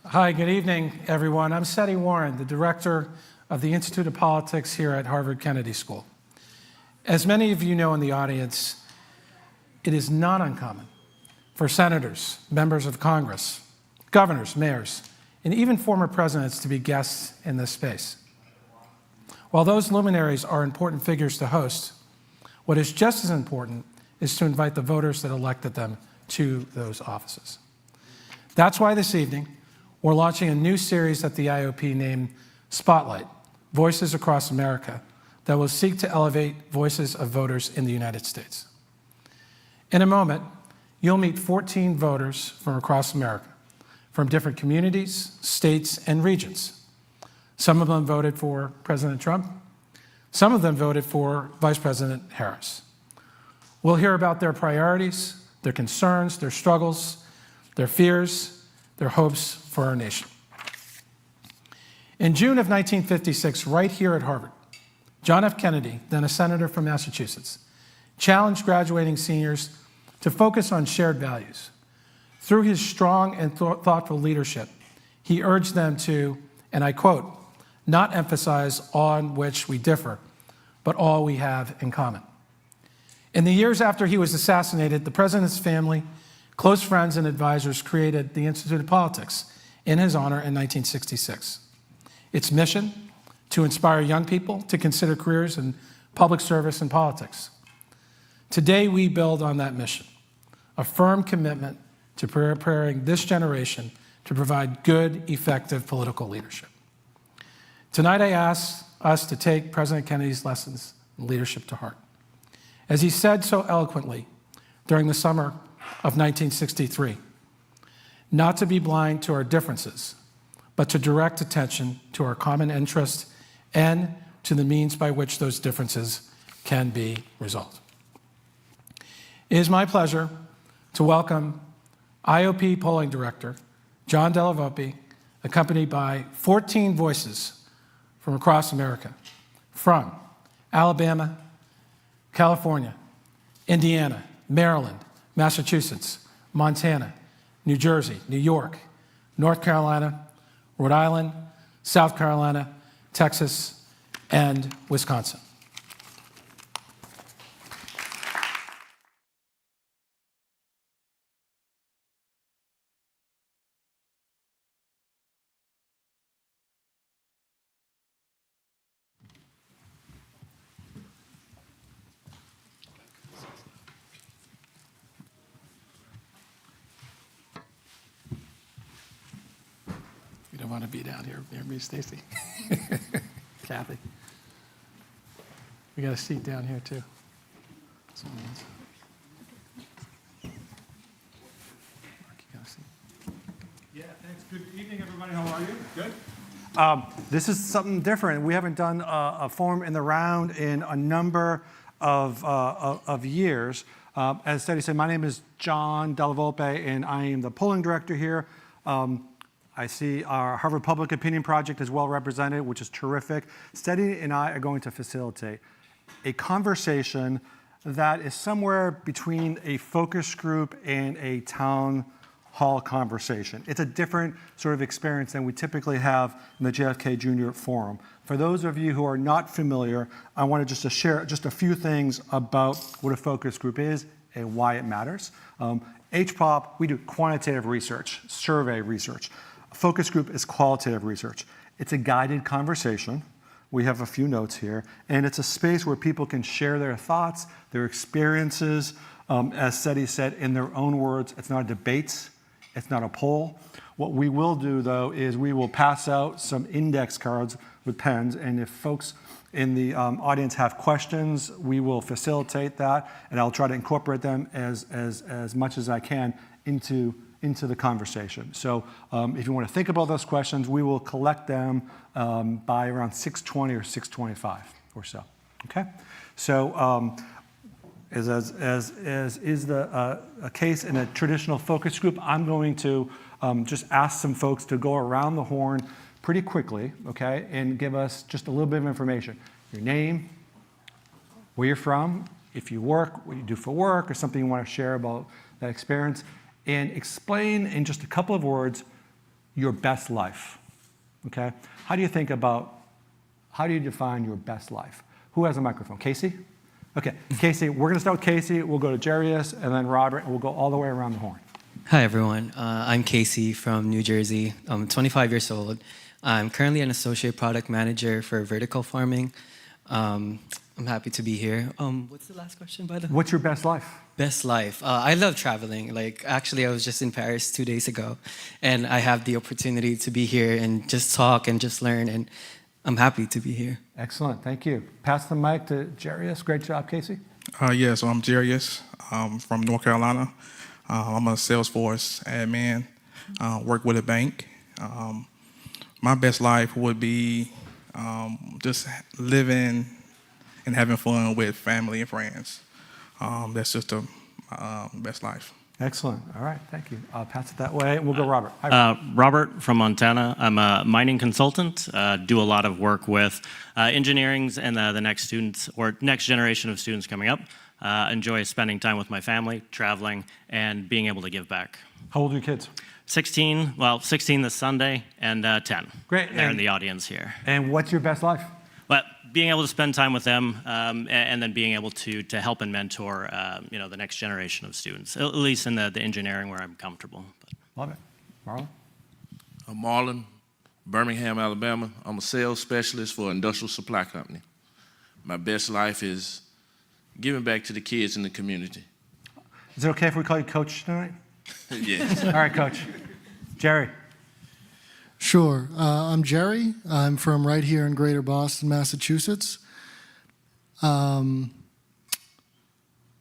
Hi, good evening, everyone. I'm Setti, the director of the Institute of Politics here at Harvard Kennedy School. As many of you know in the audience, it is not uncommon for senators, members of Congress, governors, mayors, and even former presidents to be guests in this space. While those luminaries are important figures to host, what is just as important is to invite the voters that elected them to those offices. That's why this evening, we're launching a new series at the IOP named Spotlight, Voices Across America, that will seek to elevate voices of voters in the United States. In a moment, you'll meet 14 voters from across America, from different communities, states, and regions. Some of them voted for President Trump. Some of them voted for Vice President Harris. We'll hear about their priorities, their concerns, their struggles, their fears, their hopes for our nation. In June of 1956, right here at Harvard, John F. Kennedy, then a senator from Massachusetts, challenged graduating seniors to focus on shared values. Through his strong and thoughtful leadership, he urged them to, and I quote, not emphasize on which we differ, but all we have in common. In the years after he was assassinated, the president's family, close friends, and advisors created the Institute of Politics in his honor in 1966. Its mission, to inspire young people to consider careers in public service and politics. Today, we build on that mission, a firm commitment to preparing this generation to provide good, effective political leadership. Tonight, I ask us to take President Kennedy's lessons in leadership to heart. As he said so eloquently during the summer of 1963, not to be blind to our differences, but to direct attention to our common interests and to the means by which those differences can be resolved. It is my pleasure to welcome IOP polling director John Della, accompanied by 14 voices from across America, from Alabama, California, Indiana, Maryland, Massachusetts, Montana, New Jersey, New York, North Carolina, Rhode Island, South Carolina, Texas, and Wisconsin. You don't want to be down here near me, Stacy. Kathy. We got a seat down here, too. Mark, you got a seat. Yeah, thanks. Good evening, everybody. How are you? Good. This is something different. We haven't done a forum in the round in a number of years. As Setti said, my name is John Della Volpe, and I am the polling director here. I see our Harvard Public Opinion Project is well represented, which is terrific. Setti and I are going to facilitate a conversation that is somewhere between a focus group and a town hall conversation. It's a different sort of experience than we typically have in the JFK Jr. Forum. For those of you who are not familiar, I wanted just to share just a few things about what a focus group is and why it matters. HPOP, we do quantitative research, survey research. A focus group is qualitative research. It's a guided conversation. We have a few notes here, and it's a space where people can share their thoughts, their experiences. As Setti said, in their own words, it's not a debate, it's not a poll. What we will do, though, is we will pass out some index cards with pens, and if folks in the audience have questions, we will facilitate that, and I'll try to incorporate them as much as I can into the conversation. So if you want to think about those questions, we will collect them by around 6:20 or 6:25 or so. Okay? So as is the a case in a traditional focus group, I'm going to just ask some folks to go around the horn pretty quickly, okay, and give us just a little bit of information. Your name, where you're from, if you work, what you do for work, or something you want to share about that experience, and explain in just a couple of words your best life, okay? How do you define your best life? Who has a microphone? Casey? Okay, Casey, we're going to start with Casey. We'll go to Jarius and then Robert, and we'll go all the way around the horn. Hi, everyone. I'm Casey from New Jersey. I'm 25 years old. I'm currently an associate product manager for vertical farming. I'm happy to be here. What's the last question, by the way? What's your best life? Best life. I love traveling. Actually, I was just in Paris 2 days ago, and I have the opportunity to be here and just talk and just learn, and I'm happy to be here. Excellent, thank you. Pass the mic to Jarius. Great job, Casey. So I'm Jarius. From North Carolina. I'm a Salesforce admin, work with a bank. My best life would be just living and having fun with family and friends. That's just the best life. Excellent. All right, thank you. I'll pass it that way. We'll go Robert. Hi, Robert from Montana. I'm a mining consultant, do a lot of work with engineerings and the next students or next generation of students coming up. Enjoy spending time with my family, traveling, and being able to give back. How old are your kids? 16 this Sunday, and 10. Great. They're in the audience here. And what's your best life? But being able to spend time with them, and then being able to help and mentor, the next generation of students, at least in the engineering where I'm comfortable. Love it. Marlon? I'm Marlon, Birmingham, Alabama. I'm a sales specialist for an industrial supply company. My best life is giving back to the kids in the community. Is it okay if we call you Coach tonight? Yes. All right, Coach. Jerry? Sure. I'm Jerry. I'm from right here in Greater Boston, Massachusetts. That's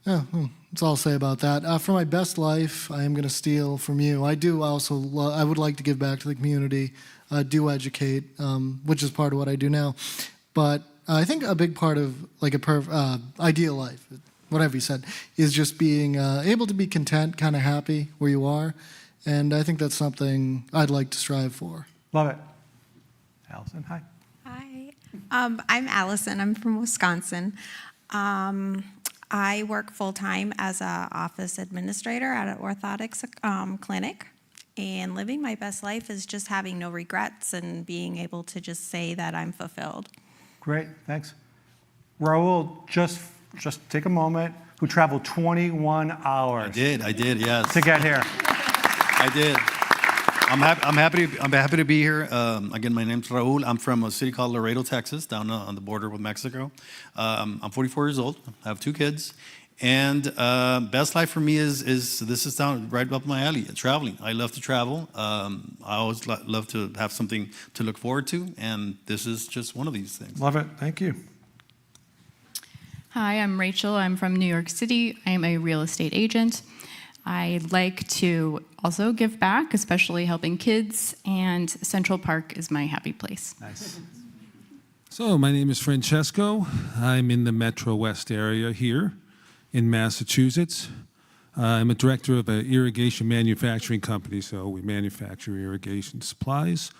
all I'll say about that. For my best life, I am going to steal from you. I do also, I would like to give back to the community, do educate, which is part of what I do now. But I think a big part of like a ideal life, whatever you said, is just being able to be content, kind of happy where you are. And I think that's something I'd like to strive for. Love it. Allison, hi. Hi. I'm Allison. I'm from Wisconsin. I work full-time as an office administrator at an orthotics clinic. And living my best life is just having no regrets and being able to just say that I'm fulfilled. Great, thanks. Raul, just take a moment, who traveled 21 hours. I did, yes. To get here. I did. I'm happy to be here. Again, my name's Raul. I'm from a city called Laredo, Texas, down on the border with Mexico. I'm 44 years old. I have 2 kids. And best life for me is this is down right up my alley, traveling. I love to travel. I always love to have something to look forward to, and this is just one of these things. Love it. Thank you. Hi, I'm Rachel. I'm from New York City. I am a real estate agent. I like to also give back, especially helping kids, and Central Park is my happy place. Nice. So my name is Francesco. I'm in the Metro West area here in Massachusetts. I'm a director of an irrigation manufacturing company, so we manufacture irrigation supplies.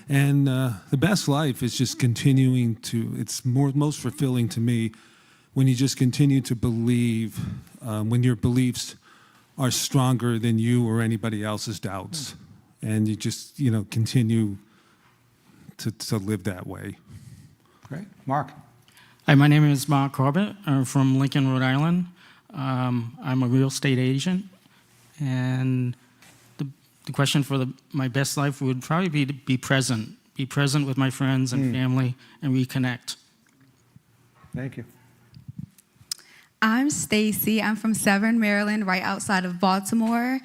And the best life is just continuing to, it's most fulfilling to me when you just continue to believe, when your beliefs are stronger than you or anybody else's doubts. And you just, continue to live that way. Great. Mark. Hi, my name is Mark Corbett. I'm from Lincoln, Rhode Island. I'm a real estate agent. And the question for my best life would probably be to be present. Be present with my friends and family and reconnect. Thank you. I'm Stacy. I'm from Severn, Maryland, right outside of Baltimore.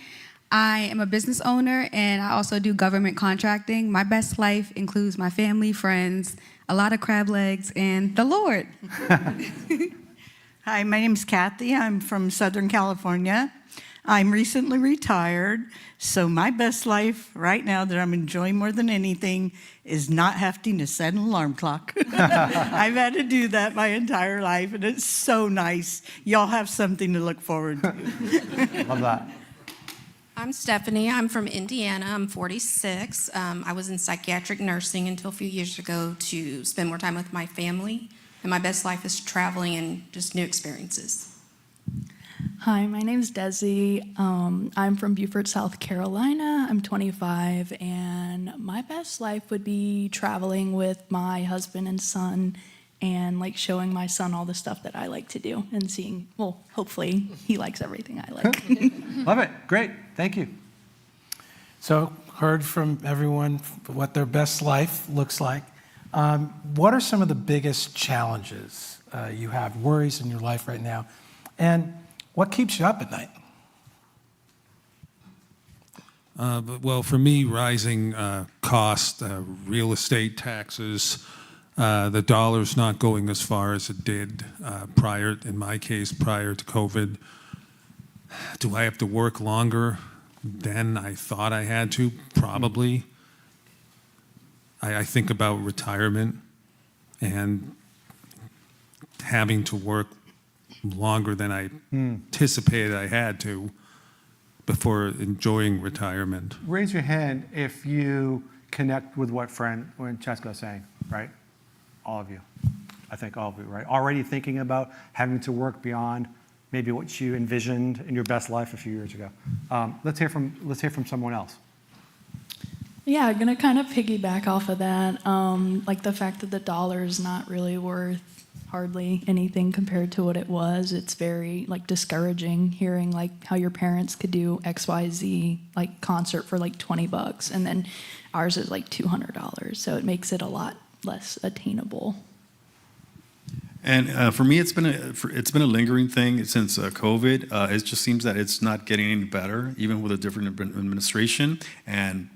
I am a business owner, and I also do government contracting. My best life includes my family, friends, a lot of crab legs, and the Lord. Hi, my name's Kathy. I'm from Southern California. I'm recently retired, so my best life right now that I'm enjoying more than anything is not having to set an alarm clock. I've had to do that my entire life, and it's so nice. Y'all have something to look forward to. Love that. I'm Stephanie. I'm from Indiana. I'm 46. I was in psychiatric nursing until a few years ago to spend more time with my family, and my best life is traveling and just new experiences. Hi, my name's Desi. I'm from Beaufort, South Carolina. I'm 25, and my best life would be traveling with my husband and son and like showing my son all the stuff that I like to do and seeing, well, hopefully he likes everything I like. Love it. Great. Thank you. So, heard from everyone what their best life looks like. What are some of the biggest challenges you have, worries in your life right now? And what keeps you up at night? Well, for me, rising cost, real estate taxes, the dollar's not going as far as it did in my case, prior to COVID. Do I have to work longer than I thought I had to? Probably. I think about retirement and having to work longer than I anticipated I had to before enjoying retirement. Raise your hand if you connect with what Francesca is saying, right? All of you. I think all of you, right? Already thinking about having to work beyond maybe what you envisioned in your best life a few years ago. Let's hear from someone else. Yeah, I'm gonna kind of piggyback off of that. Like the fact that the dollar is not really worth hardly anything compared to what it was. It's very like discouraging hearing like how your parents could do XYZ like concert for like $20 and then ours is like $200. So it makes it a lot less attainable. And for me, it's been a lingering thing since COVID. It just seems that it's not getting any better, even with a different administration. And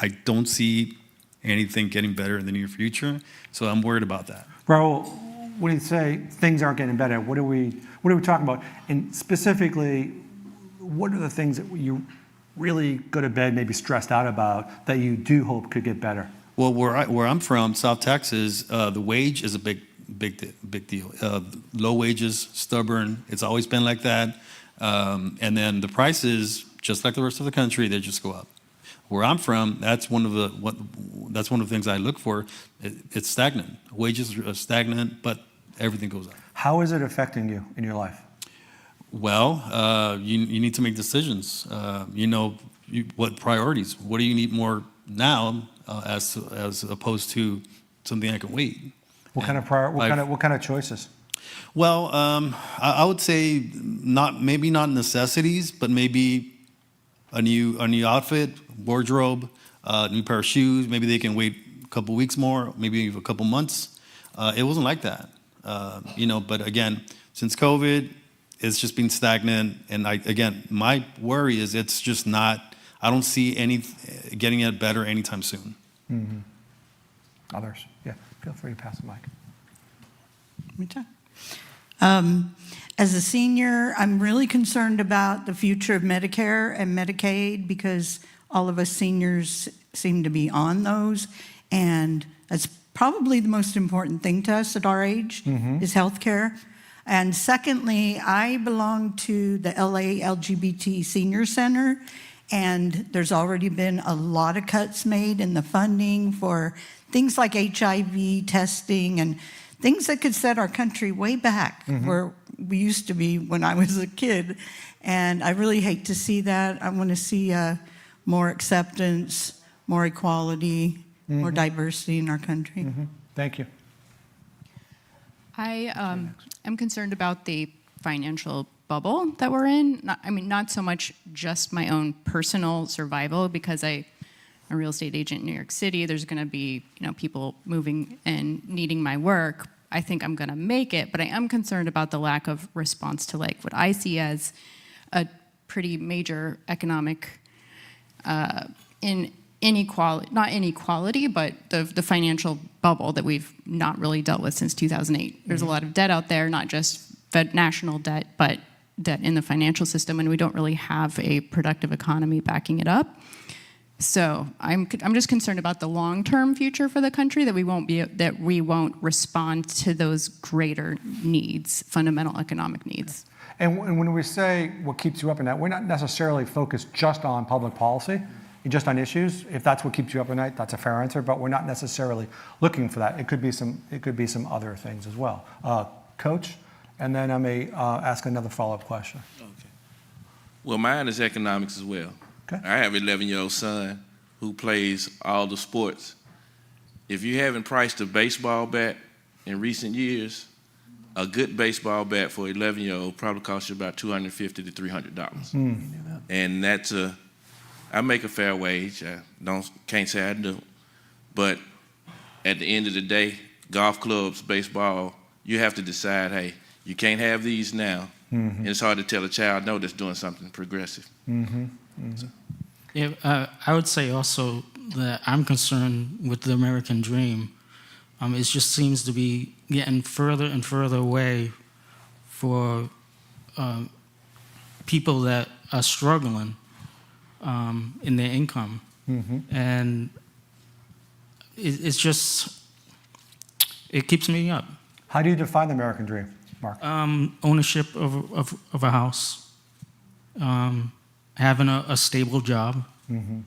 I don't see anything getting better in the near future. So I'm worried about that. Raul, when you say things aren't getting better, what are we talking about? And specifically, what are the things that you really go to bed maybe stressed out about that you do hope could get better? Well, where I'm from, South Texas, the wage is a big deal. Low wages, stubborn. It's always been like that. And then the prices, just like the rest of the country, they just go up. Where I'm from, that's one of the things I look for. It's stagnant. Wages are stagnant, but everything goes up. How is it affecting you in your life? Well, you need to make decisions. What priorities? What do you need more now, as opposed to something that can wait? What kind of choices? Well, I would say maybe not necessities, but maybe a new outfit, wardrobe, new pair of shoes. Maybe they can wait a couple weeks more, maybe a couple months. It wasn't like that, But again, since COVID, it's just been stagnant. And my worry is it's just not. I don't see any getting it better anytime soon. Mm-hmm. Others, yeah. Feel free to pass the mic. Me too. As a senior, I'm really concerned about the future of Medicare and Medicaid because all of us seniors seem to be on those. And that's probably the most important thing to us at our age is health care. And secondly, I belong to the LA LGBT Senior Center, and there's already been a lot of cuts made in the funding for things like HIV testing and things that could set our country way back where we used to be when I was a kid. And I really hate to see that. I want to see more acceptance, more equality, more diversity in our country. Thank you. I am concerned about the financial bubble that we're in. Not so much just my own personal survival, because I'm a real estate agent in New York City. There's going to be people moving and needing my work. I think I'm going to make it, but I am concerned about the lack of response to like what I see as a pretty major economic inequality, not inequality, but the financial bubble that we've not really dealt with since 2008. There's a lot of debt out there, not just national debt, but debt in the financial system, and we don't really have a productive economy backing it up. So I'm just concerned about the long-term future for the country, that we won't respond to those greater needs, fundamental economic needs. And when we say what keeps you up at night, we're not necessarily focused just on public policy, just on issues. If that's what keeps you up at night, that's a fair answer. But we're not necessarily looking for that. It could be some other things as well. Coach, and then I may ask another follow-up question. Well, mine is economics as well. Okay. I have an 11-year-old son who plays all the sports. If you haven't priced a baseball bat in recent years, a good baseball bat for an 11-year-old probably costs you about $250 to $300. And I make a fair wage. I can't say I do. But at the end of the day, golf clubs, baseball, you have to decide, hey, you can't have these now. And it's hard to tell a child no that's doing something progressive. Yeah, I would say also that I'm concerned with the American dream. It just seems to be getting further and further away for people that are struggling in their income. And it's just, it keeps me up. How do you define the American dream, Mark? Ownership of a house, having a stable job, and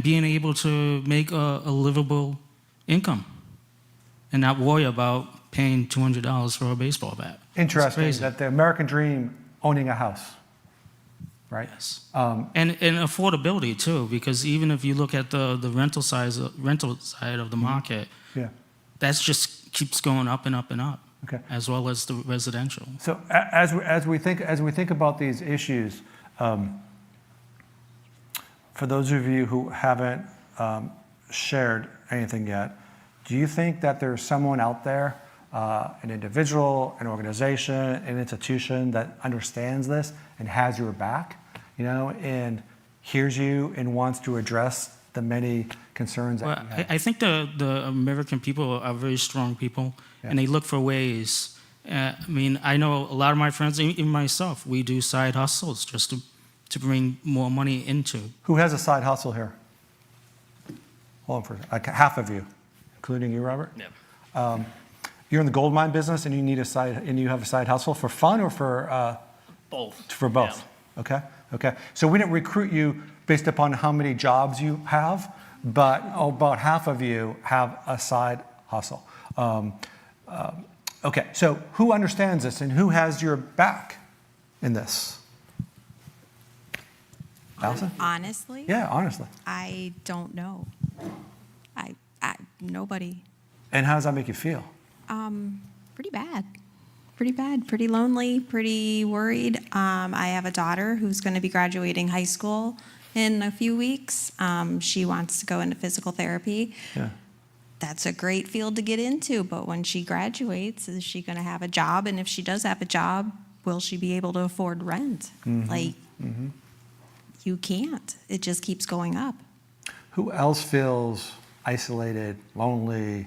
being able to make a livable income and not worry about paying $200 for a baseball bat. Interesting that the American dream, owning a house, right? Yes. And affordability too, because even if you look at the rental side of the market, that's just keeps going up and up and up. Okay. As well as the residential. So as we think about these issues, for those of you who haven't shared anything yet, do you think that there's someone out there, an individual, an organization, an institution that understands this and has your back, and hears you and wants to address the many concerns that you have? I think the American people are very strong people, and they look for ways. I know a lot of my friends, even myself, we do side hustles just to bring more money into. Who has a side hustle here? Hold on for half of you, including you, Robert. Yeah. You're in the gold mine business, and you have a side hustle for fun or for Both. For both. Yeah. Okay. So we didn't recruit you based upon how many jobs you have, but about half of you have a side hustle. Okay. So who understands this, and who has your back in this? Allison? Honestly? Yeah, honestly. I don't know. Nobody. And how does that make you feel? Pretty bad. Pretty bad. Pretty lonely. Pretty worried. I have a daughter who's going to be graduating high school in a few weeks. She wants to go into physical therapy. Yeah. That's a great field to get into, but when she graduates, is she going to have a job? And if she does have a job, will she be able to afford rent? You can't. It just keeps going up. Who else feels isolated, lonely,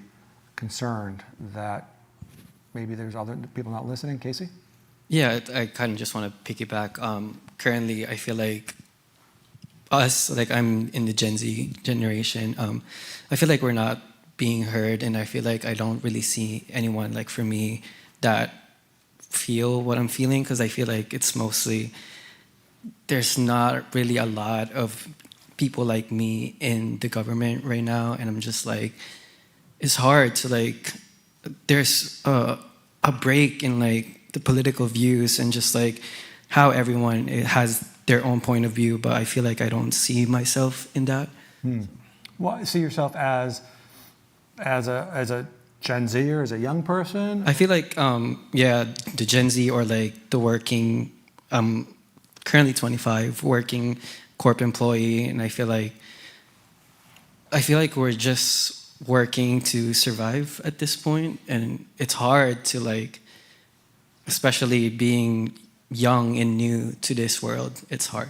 concerned that maybe there's other people not listening? Casey? Yeah, I kind of just want to piggyback. Currently, I feel like I'm in the Gen Z generation. I feel like we're not being heard, and I feel like I don't really see anyone, like for me, that feel what I'm feeling, because I feel like it's mostly, there's not really a lot of people like me in the government right now, and I'm just like, it's hard to there's a break in the political views and just how everyone has their own point of view, but I feel like I don't see myself in that. Well, see yourself as a Gen Z or as a young person? I feel like, the Gen Z or the working, currently 25, working corp employee, and I feel like we're just working to survive at this point, and it's hard to especially being young and new to this world, it's hard.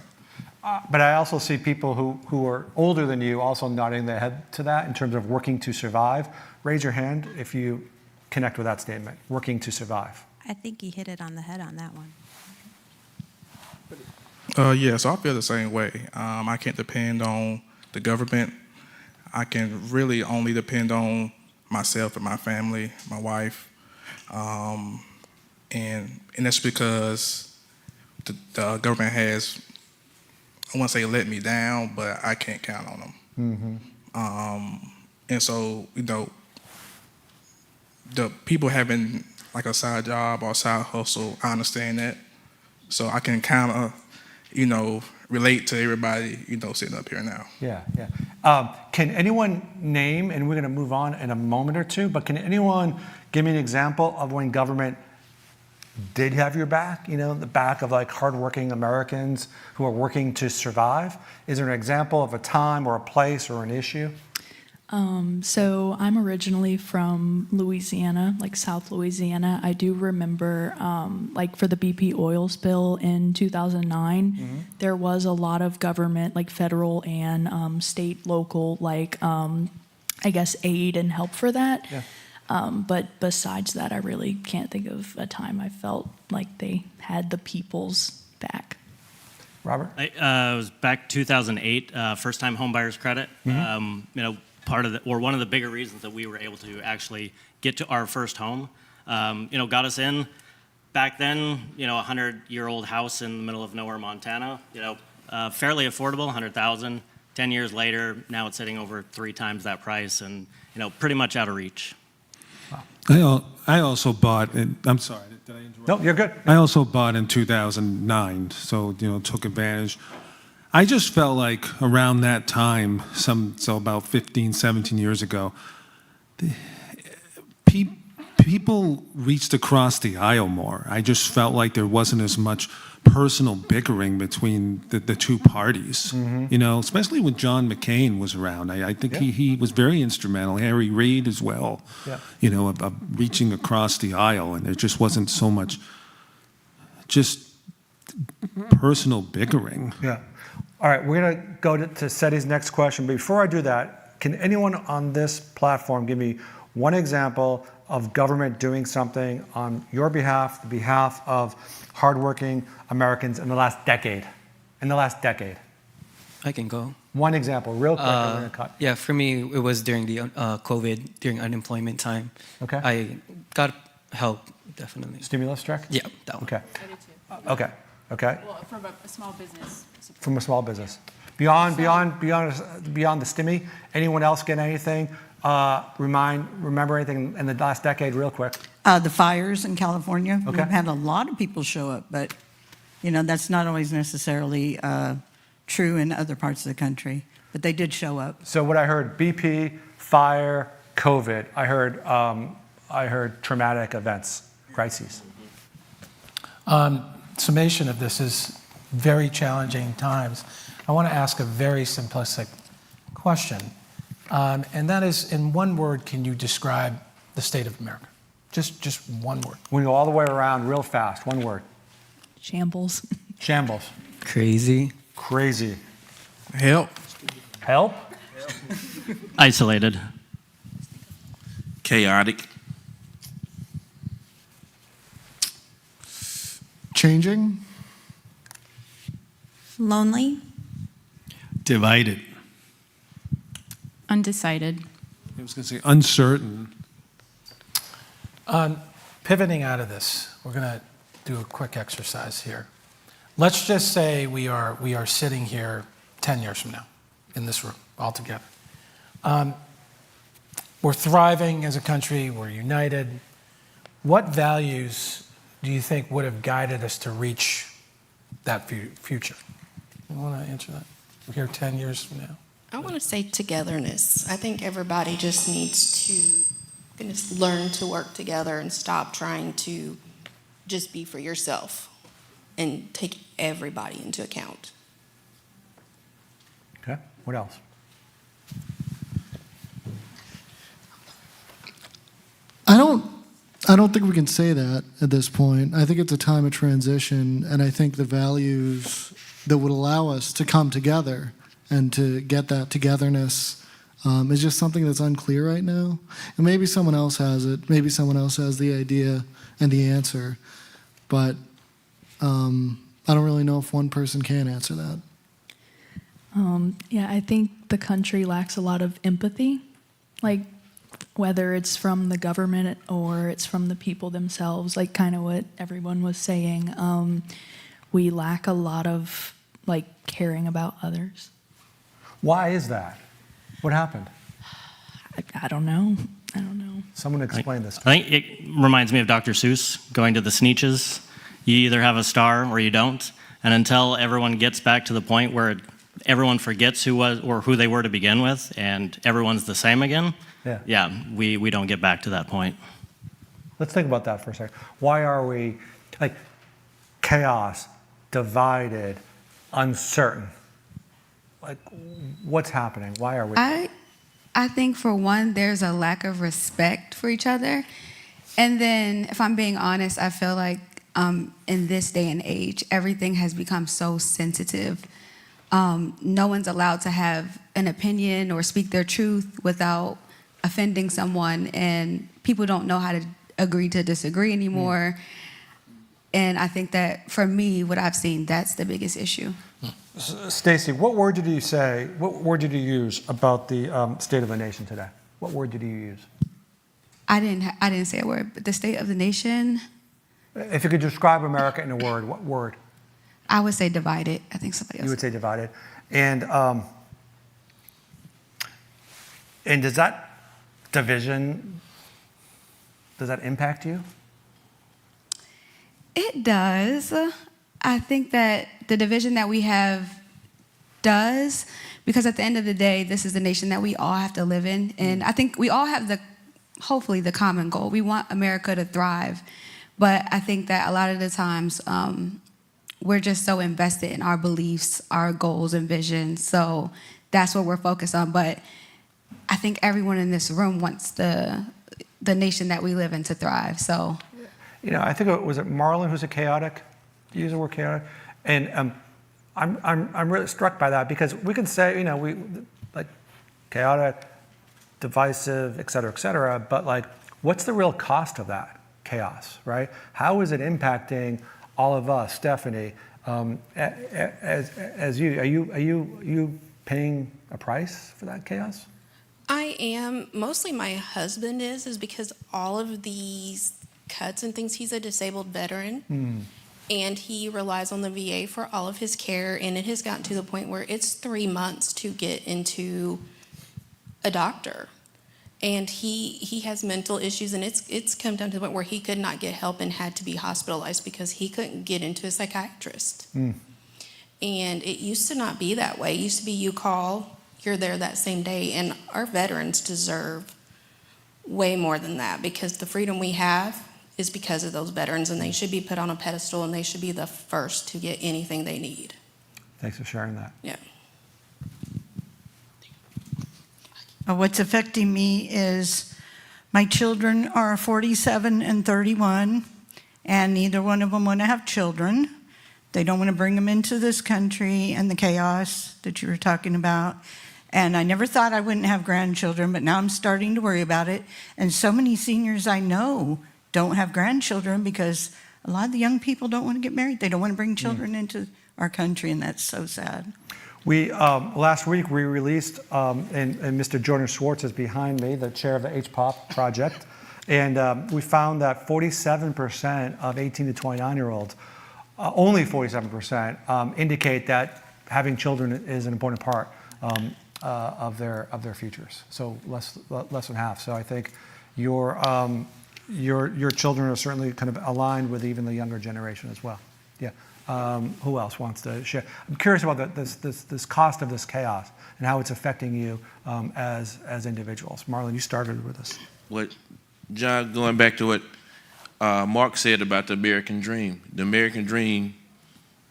But I also see people who are older than you also nodding their head to that in terms of working to survive. Raise your hand if you connect with that statement, working to survive. I think he hit it on the head on that one. Yeah, so I feel the same way. I can't depend on the government. I can really only depend on myself and my family, my wife. And that's because the government has, I won't say let me down, but I can't count on them. And so, the people haven't like a side job or side hustle. I understand that. So I can kind of, relate to everybody, sitting up here now. Yeah. Can anyone name, and we're going to move on in a moment or two, but can anyone give me an example of when government did have your back, the back of like hardworking Americans who are working to survive? Is there an example of a time or a place or an issue? So I'm originally from Louisiana, like South Louisiana. I do remember, like for the BP oil spill in 2009, there was a lot of government, like federal and state, local, like I guess aid and help for that. Yeah. But besides that, I really can't think of a time I felt like they had the people's back. Robert? It was back 2008, first-time homebuyers credit. Part of one of the bigger reasons that we were able to actually get to our first home, got us in. Back then, a 100-year-old house in the middle of nowhere, Montana, fairly affordable, $100,000. 10 years later, now it's sitting over 3 times that price, and pretty much out of reach. I also bought, I'm sorry, did I interrupt? No, you're good. I also bought in 2009, so, took advantage. I just felt like around that time, so about 15, 17 years ago, people reached across the aisle more. I just felt like there wasn't as much personal bickering between the two parties, especially when John McCain was around. I think he was very instrumental, Harry Reid as well, of reaching across the aisle, and there just wasn't so much just personal bickering. Yeah. All right, we're going to go to Setti's next question. But before I do that, can anyone on this platform give me one example of government doing something on your behalf, the behalf of hardworking Americans in the last decade? I can go. One example, real quick, and we're going to cut. Yeah, for me, it was during the COVID, during unemployment time. Okay. I got help, definitely. Stimulus check? Yeah, that one. Okay. I did too. Okay. Well, from a small business. From a small business. Beyond the STIMI, anyone else get anything? Remember anything in the last decade, real quick? The fires in California. Okay. We've had a lot of people show up, but that's not always necessarily true in other parts of the country. But they did show up. So what I heard: BP, fire, COVID. I heard traumatic events, crises. Summation of this is very challenging times. I want to ask a very simplistic question, and that is, in one word, can you describe the state of America? Just one word. We go all the way around real fast. One word. Shambles. Shambles. Crazy. Crazy. Help. Help. Isolated. Chaotic. Changing. Lonely. Divided. Undecided. I was going to say uncertain. Pivoting out of this, we're going to do a quick exercise here. Let's just say we are sitting here 10 years from now in this room all together. We're thriving as a country. We're united. What values do you think would have guided us to reach that future? You want to answer that? We're here 10 years from now. I want to say togetherness. I think everybody just needs to just learn to work together and stop trying to just be for yourself and take everybody into account. Okay. What else? I don't think we can say that at this point. I think it's a time of transition, and I think the values that would allow us to come together and to get that togetherness is just something that's unclear right now. And maybe someone else has it. Maybe someone else has the idea and the answer. But I don't really know if one person can answer that. Yeah, I think the country lacks a lot of empathy, like whether it's from the government or it's from the people themselves, like kind of what everyone was saying. We lack a lot of like caring about others. Why is that? What happened? I don't know. I don't know. Someone explain this. I think it reminds me of Dr. Seuss going to the Sneetches. You either have a star or you don't. And until everyone gets back to the point where everyone forgets who was or who they were to begin with and everyone's the same again, we don't get back to that point. Let's think about that for a second. Why are we like chaos, divided, uncertain? Like, what's happening? Why are we? I think for one, there's a lack of respect for each other. And then, if I'm being honest, I feel like in this day and age, everything has become so sensitive. No one's allowed to have an opinion or speak their truth without offending someone, and people don't know how to agree to disagree anymore. And I think that for me, what I've seen, that's the biggest issue. Stacy, what word did you say? What word did you use about the state of the nation today? What word did you use? I didn't say a word, but the state of the nation. If you could describe America in a word, what word? I would say divided. I think somebody else. You would say divided. And does that division, does that impact you? It does. I think that the division that we have does, because at the end of the day, this is the nation that we all have to live in. And I think we all have hopefully the common goal. We want America to thrive. But I think that a lot of the times we're just so invested in our beliefs, our goals and visions. So that's what we're focused on. But I think everyone in this room wants the nation that we live in to thrive. So, I think was it Marlon who's a chaotic? Do you use the word chaotic? And I'm really struck by that, because we can say, we like chaotic, divisive, et cetera, but like, what's the real cost of that chaos, right? How is it impacting all of us? Stephanie, as you, are you paying a price for that chaos? I am. Mostly my husband is because all of these cuts and things, he's a disabled veteran. And he relies on the VA for all of his care, and it has gotten to the point where it's 3 months to get into a doctor. And he has mental issues, and it's come down to the point where he could not get help and had to be hospitalized because he couldn't get into a psychiatrist. And it used to not be that way. It used to be you call, you're there that same day, and our veterans deserve way more than that, because the freedom we have is because of those veterans, and they should be put on a pedestal, and they should be the first to get anything they need. Thanks for sharing that. Yeah. What's affecting me is my children are 47 and 31, and neither one of them want to have children. They don't want to bring them into this country and the chaos that you were talking about. And I never thought I wouldn't have grandchildren, but now I'm starting to worry about it. And so many seniors I know don't have grandchildren because a lot of the young people don't want to get married. They don't want to bring children into our country, and that's so sad. We last week we released, and Mr. Jordan Schwartz is behind me, the chair of the HPOP project, and we found that 47% of 18 to 29-year-olds, only 47%, indicate that having children is an important part of their futures. So less than half. So I think your children are certainly kind of aligned with even the younger generation as well. Yeah. Who else wants to share? I'm curious about this cost of this chaos and how it's affecting you as individuals. Marlon, you started with us. John, going back to what Mark said about the American dream. The American dream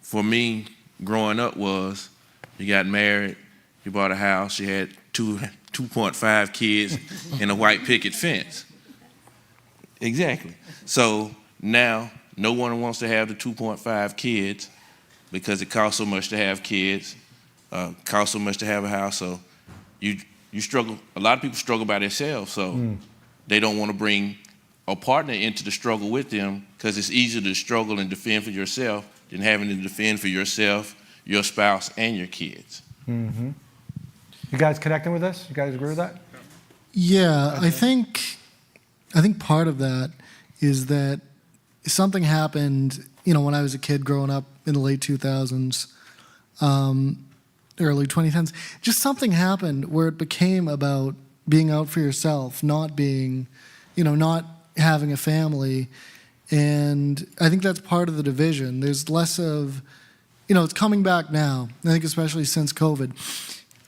for me growing up was you got married, you bought a house, you had 2.5 kids and a white picket fence. Exactly. So now no one wants to have the 2.5 kids because it costs so much to have kids, costs so much to have a house. So you struggle. A lot of people struggle by themselves. So they don't want to bring a partner into the struggle with them because it's easier to struggle and defend for yourself than having to defend for yourself, your spouse, and your kids. Mm-hmm. You guys connecting with this? You guys agree with that? Yeah, okay. I think part of that is that something happened, when I was a kid growing up in the late 2000s, early 2010s. Just something happened where it became about being out for yourself, not being, not having a family. And I think that's part of the division. There's less of, it's coming back now, I think especially since COVID.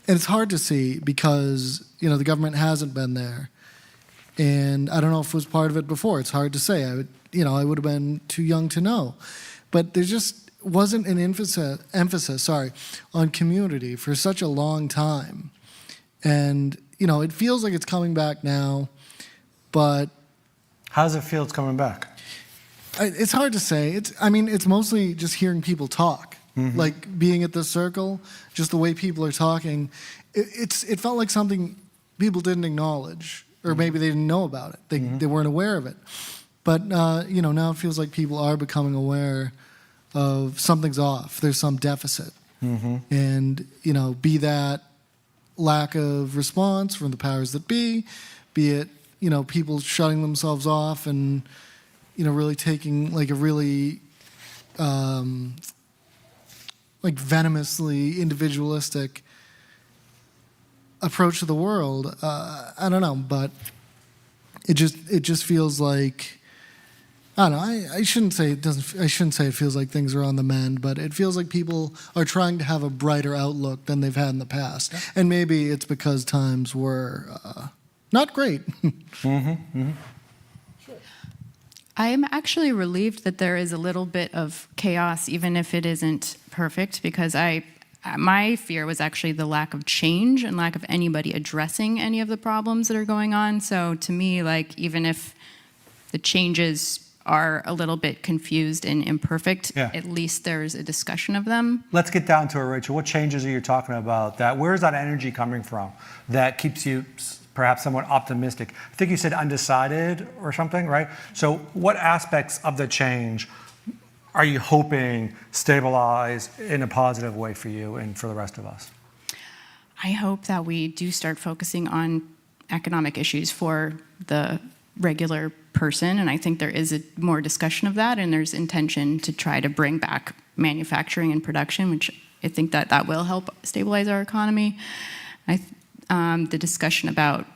And it's hard to see because, the government hasn't been there. And I don't know if it was part of it before. It's hard to say. I would have been too young to know. But there just wasn't an emphasis on community for such a long time. And, it feels like it's coming back now, but... How does it feel it's coming back? It's hard to say. It's mostly just hearing people talk. Mm-hmm. Like being at this circle, just the way people are talking. It felt like something people didn't acknowledge, or maybe they didn't know about it. They weren't aware of it. But, now it feels like people are becoming aware of something's off. There's some deficit. Mm-hmm. And, be that lack of response from the powers that be it, people shutting themselves off and, really taking like a really like venomously individualistic approach to the world. I don't know, but it just feels like, I don't know. I shouldn't say it feels like things are on the mend, but it feels like people are trying to have a brighter outlook than they've had in the past. And maybe it's because times were not great. Mm-hmm. Mm-hmm. I'm actually relieved that there is a little bit of chaos, even if it isn't perfect, because my fear was actually the lack of change and lack of anybody addressing any of the problems that are going on. So to me, like, even if the changes are a little bit confused and imperfect, at least there's a discussion of them. Let's get down to it, Rachel. What changes are you talking about? Where's that energy coming from that keeps you perhaps somewhat optimistic? I think you said undecided or something, right? So what aspects of the change are you hoping stabilize in a positive way for you and for the rest of us? I hope that we do start focusing on economic issues for the regular person, and I think there is more discussion of that, and there's intention to try to bring back manufacturing and production, which I think that will help stabilize our economy. The discussion about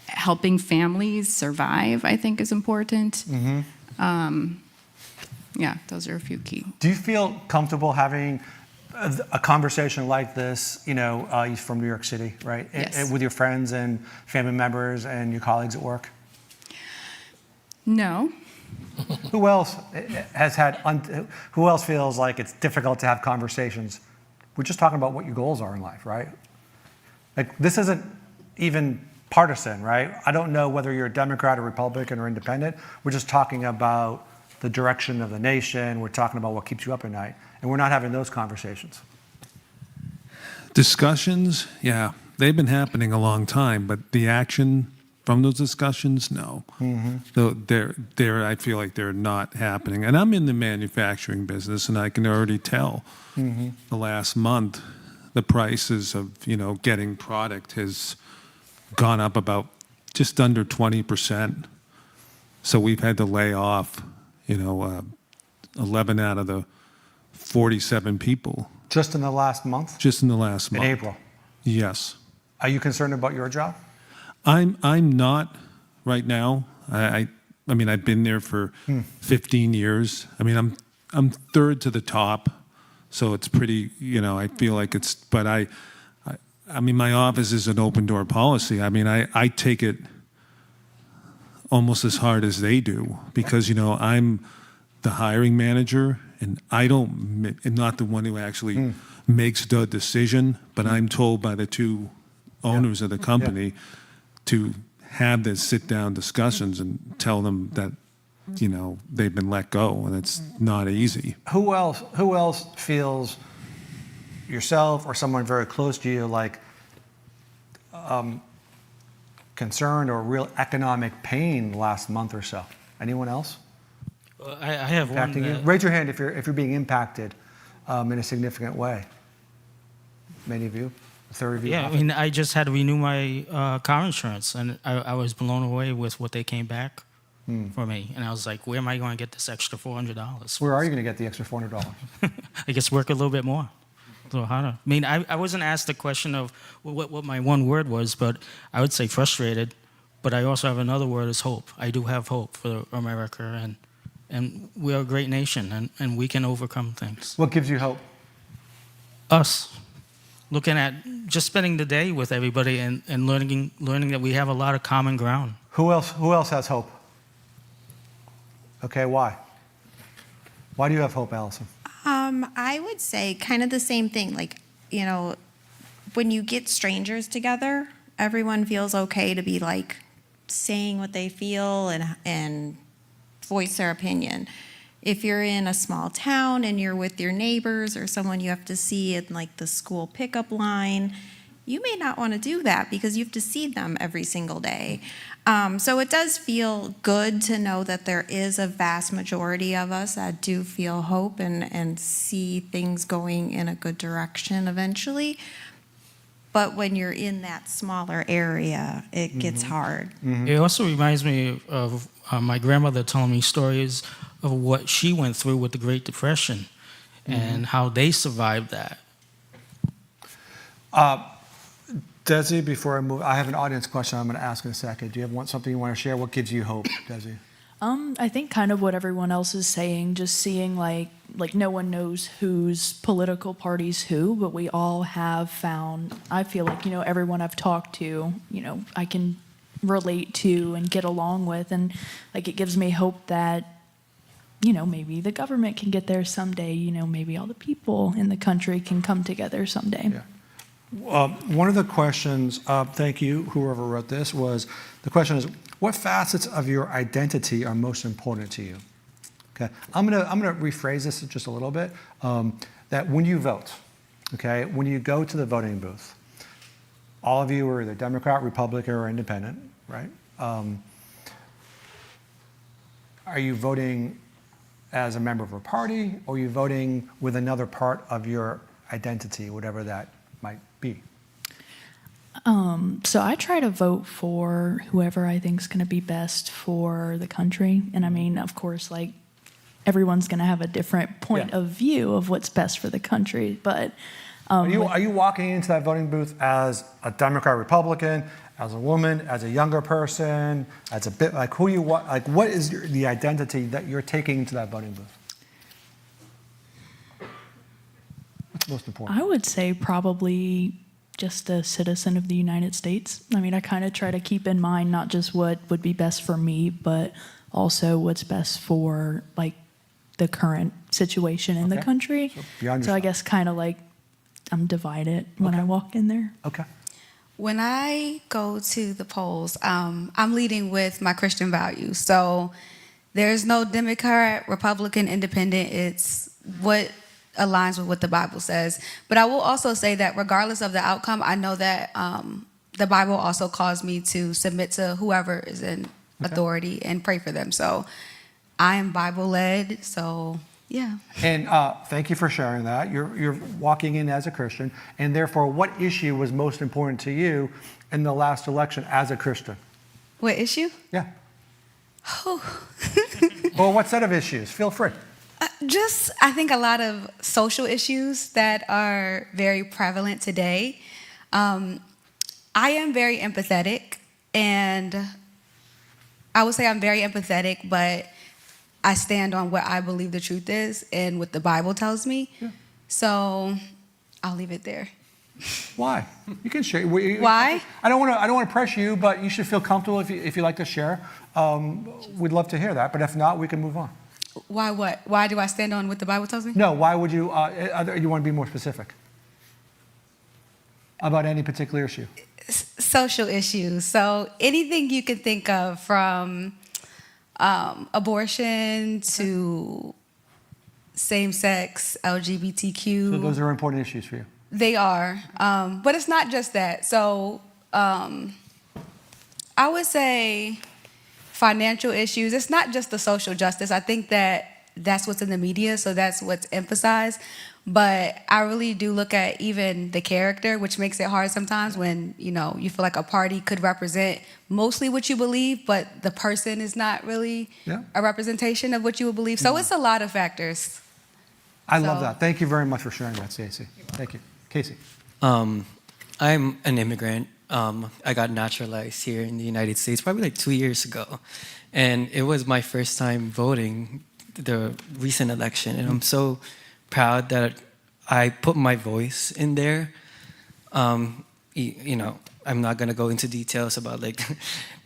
helping families survive, I think, is important. Mm-hmm. Those are a few key. Do you feel comfortable having a conversation like this, you're from New York City, right? Yes. With your friends and family members and your colleagues at work? No. Who else feels like it's difficult to have conversations? We're just talking about what your goals are in life, right? Like, this isn't even partisan, right? I don't know whether you're a Democrat or Republican or independent. We're just talking about the direction of the nation. We're talking about what keeps you up at night. And we're not having those conversations. Discussions, yeah, they've been happening a long time, but the action from those discussions, no. Mm-hmm. So I feel like they're not happening. And I'm in the manufacturing business, and I can already tell the last month the prices of, getting product has gone up about just under 20%. So we've had to lay off, 11 out of the 47 people. Just in the last month? Just in the last month. In April? Yes. Are you concerned about your job? I'm not right now. I mean, I've been there for 15 years. I mean, I'm third to the top, so it's pretty, I feel like it's, but I mean, my office is an open door policy. I mean, I take it almost as hard as they do because, I'm the hiring manager and I'm not the one who actually makes the decision, but I'm told by the two owners of the company to have this sit-down discussions and tell them that, they've been let go, and it's not easy. Who else feels, yourself or someone very close to you, like concerned or real economic pain last month or so? Anyone else? I have Impacting you? Raise your hand if you're being impacted in a significant way. Many of you. A third of you. Yeah, I mean, I just had to renew my car insurance, and I was blown away with what they came back for me. And I was like, where am I going to get this extra $400? Where are you going to get the extra $400? I guess work a little bit more. little harder. I mean, I wasn't asked the question of what my one word was, but I would say frustrated. But I also have another word is hope. I do have hope for America, and we are a great nation, and we can overcome things. What gives you hope? Us, looking at just spending the day with everybody and learning that we have a lot of common ground. Who else has hope? Okay, why? Why do you have hope, Allison? I would say kind of the same thing. Like, you know, when you get strangers together, everyone feels okay to be like saying what they feel and voice their opinion. If you're in a small town and you're with your neighbors or someone you have to see in like the school pickup line, you may not want to do that because you have to see them every single day. So it does feel good to know that there is a vast majority of us that do feel hope and see things going in a good direction eventually. But when you're in that smaller area, it gets hard. It also reminds me of my grandmother telling me stories of what she went through with the Great Depression and how they survived that. Desi, before I move, I have an audience question I'm going to ask in a second. Do you have something you want to share? What gives you hope, Desi? I think kind of what everyone else is saying, just seeing like no one knows whose political party's who, but we all have found, I feel like, you know, everyone I've talked to, you know, I can relate to and get along with, and like it gives me hope that, you know, maybe the government can get there someday, you know, maybe all the people in the country can come together someday. Yeah. One of the questions, thank you, whoever wrote this, was the question is, what facets of your identity are most important to you? Okay, I'm gonna rephrase this just a little bit. That when you vote, okay, when you go to the voting booth, all of you are either Democrat, Republican, or Independent, right? Are you voting as a member of a party, or are you voting with another part of your identity, whatever that might be? So I try to vote for whoever I think is going to be best for the country. And I mean, of course, like everyone's going to have a different point of view of what's best for the country. But are you walking into that voting booth as a Democrat, Republican, as a woman, as a younger person, as a bit like who you want? Like, what is the identity that you're taking into that voting booth? What's most important? I would say probably just a citizen of the United States. I mean, I kind of try to keep in mind not just what would be best for me, but also what's best for like the current situation in the country. So I guess kind of like I'm divided when I walk in there. Okay. When I go to the polls, I'm leading with my Christian values. So there's no Democrat, Republican, Independent. It's what aligns with what the Bible says. But I will also say that regardless of the outcome, I know that the Bible also calls me to submit to whoever is in authority and pray for them. So I am Bible-led, so yeah. And thank you for sharing that. You're walking in as a Christian, and therefore, what issue was most important to you in the last election as a Christian? What issue? Yeah. Well, what set of issues? Feel free. Just, I think a lot of social issues that are very prevalent today. I am very empathetic, and I would say I'm very empathetic, but I stand on what I believe the truth is and what the Bible tells me. Yeah. So I'll leave it there. Why? You can share. Why? I don't want to pressure you, but you should feel comfortable if you like to share. We'd love to hear that, but if not, we can move on. Why what? Why do I stand on what the Bible tells me? No, why would you, you want to be more specific about any particular issue? Social issues. So anything you can think of, from abortion to same-sex, LGBTQ. So those are important issues for you? They are, but it's not just that. So I would say financial issues. It's not just the social justice. I think that that's what's in the media, so that's what's emphasized. But I really do look at even the character, which makes it hard sometimes when, you know, you feel like a party could represent mostly what you believe, but the person is not really a representation of what you would believe. So it's a lot of factors. I love So- that. Thank you very much for sharing that, Stacey. Thank you. Casey. I'm an immigrant. I got naturalized here in the United States probably like 2 years ago. And it was my first time voting the recent election. And I'm so proud that I put my voice in there. You know, I'm not going to go into details about like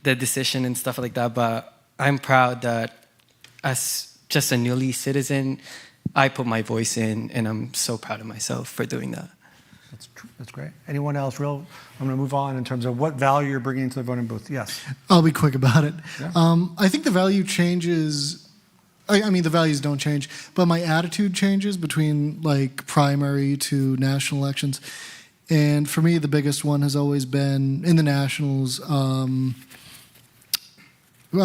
the decision and stuff like that, but I'm proud that as just a newly citizen, I put my voice in, and I'm so proud of myself for doing that. That's great. Anyone else? I'm going to move on in terms of what value you're bringing to the voting booth. Yes. I'll be quick about it. Yeah. I think the value changes. I mean, the values don't change, but my attitude changes between like primary to national elections. And for me, the biggest one has always been in the nationals,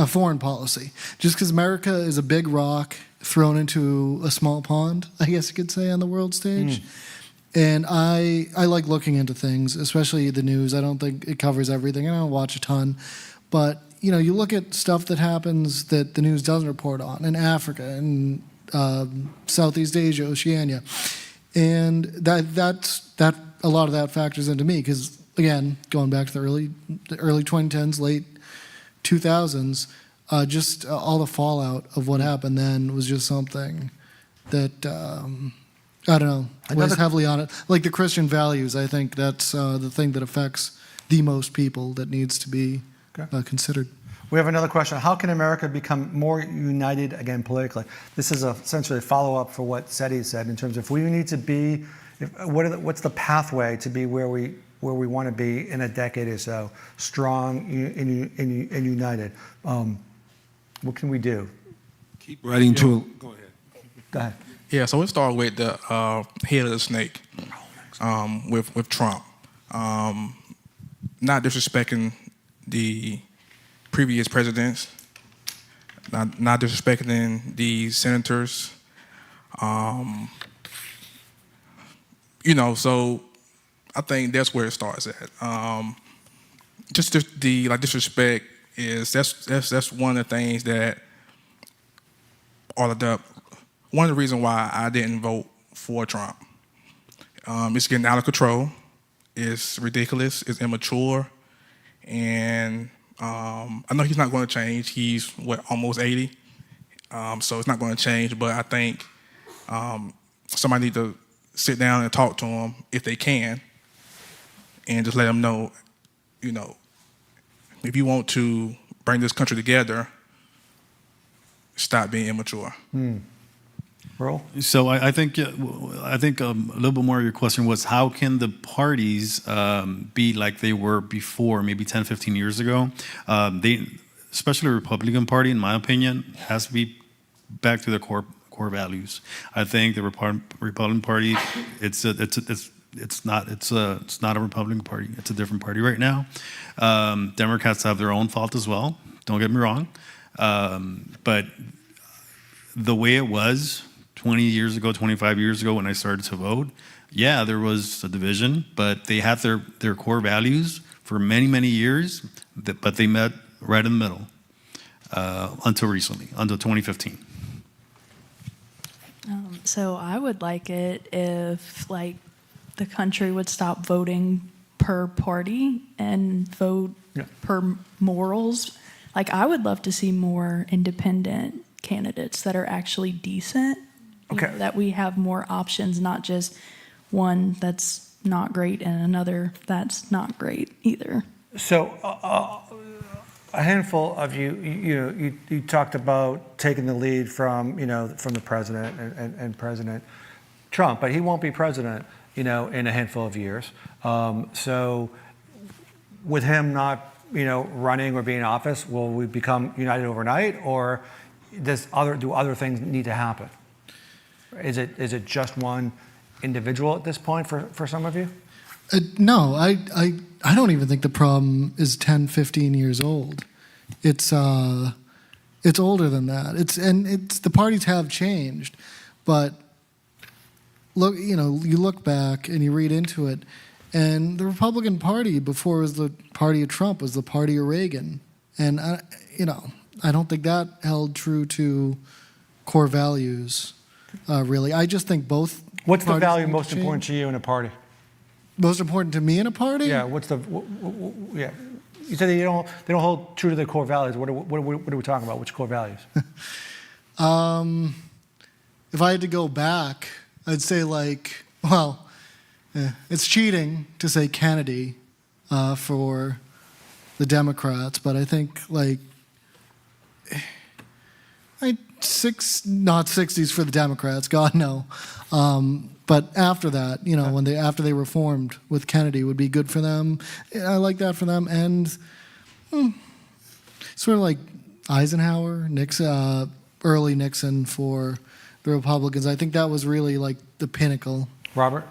foreign policy. Just because America is a big rock thrown into a small pond, I guess you could say, on the world stage. And I like looking into things, especially the news. I don't think it covers everything. I don't watch a ton. But, you know, you look at stuff that happens that the news doesn't report on in Africa and Southeast Asia, Oceania. And that a lot of that factors into me because, again, going back to the early 2010s, late 2000s, just all the fallout of what happened then was just something that, I don't know, weighs heavily on it. Like the Christian values, I think that's the thing that affects the most people that needs to be considered. We have another question. How can America become more united, again, politically? This is essentially a follow-up for what Setti said in terms of if we need to be, what's the pathway to be where we want to be in a decade or so, strong and united? What can we do? Keep writing to. Go ahead. Go ahead. Yeah, so we start with the head of the snake, with Trump. Not disrespecting the previous presidents, not disrespecting the senators. You know, so I think that's where it starts at. Just the disrespect is that's one of the things that one of the reasons why I didn't vote for Trump. It's getting out of control. It's ridiculous. It's immature, and I know he's not going to change. He's almost 80, so it's not going to change. But I think somebody need to sit down and talk to him if they can, and just let them know, you know, if you want to bring this country together, stop being immature. Earl? So I think a little bit more of your question was how can the parties be like they were before, maybe 10, 15 years ago? Especially the Republican Party, in my opinion, has to be back to their core values. I think the Republican Party, it's not a Republican Party. It's a different party right now. Democrats have their own fault as well. Don't get me wrong, but the way it was 20 years ago, 25 years ago when I started to vote, yeah, there was a division, but they had their core values for many, many years, but they met right in the middle until recently, until 2015. So I would like it if, like, the country would stop voting per party and vote per morals. Like, I would love to see more independent candidates that are actually decent. You know, that we have more options, not just one that's not great and another that's not great either. So a handful of you talked about taking the lead from the president and President Trump, but he won't be president, in a handful of years. So with him not, running or being in office, will we become united overnight, or do other things need to happen? Is it just one individual at this point for some of you? No, I don't even think the problem is 10, 15 years old. It's older than that. It's the parties have changed, but look, you look back and you read into it, and the Republican Party before it was the party of Trump was the party of Reagan, and I don't think that held true to core values. really. I just think both. What's the parties value need to most important change. to you in a party? Most important to me in a party? Yeah, what's the, yeah. You said they don't hold true to their core values. What are we talking about? Which core values? If I had to go back, I'd say like, well, it's cheating to say Kennedy for the Democrats, but I think like not 60s for the Democrats, God no. But after that, you know, after they reformed with Kennedy would be good for them. I like that for them. And sort of like Eisenhower, Nixon, early Nixon for the Republicans. I think that was really like the pinnacle. Robert?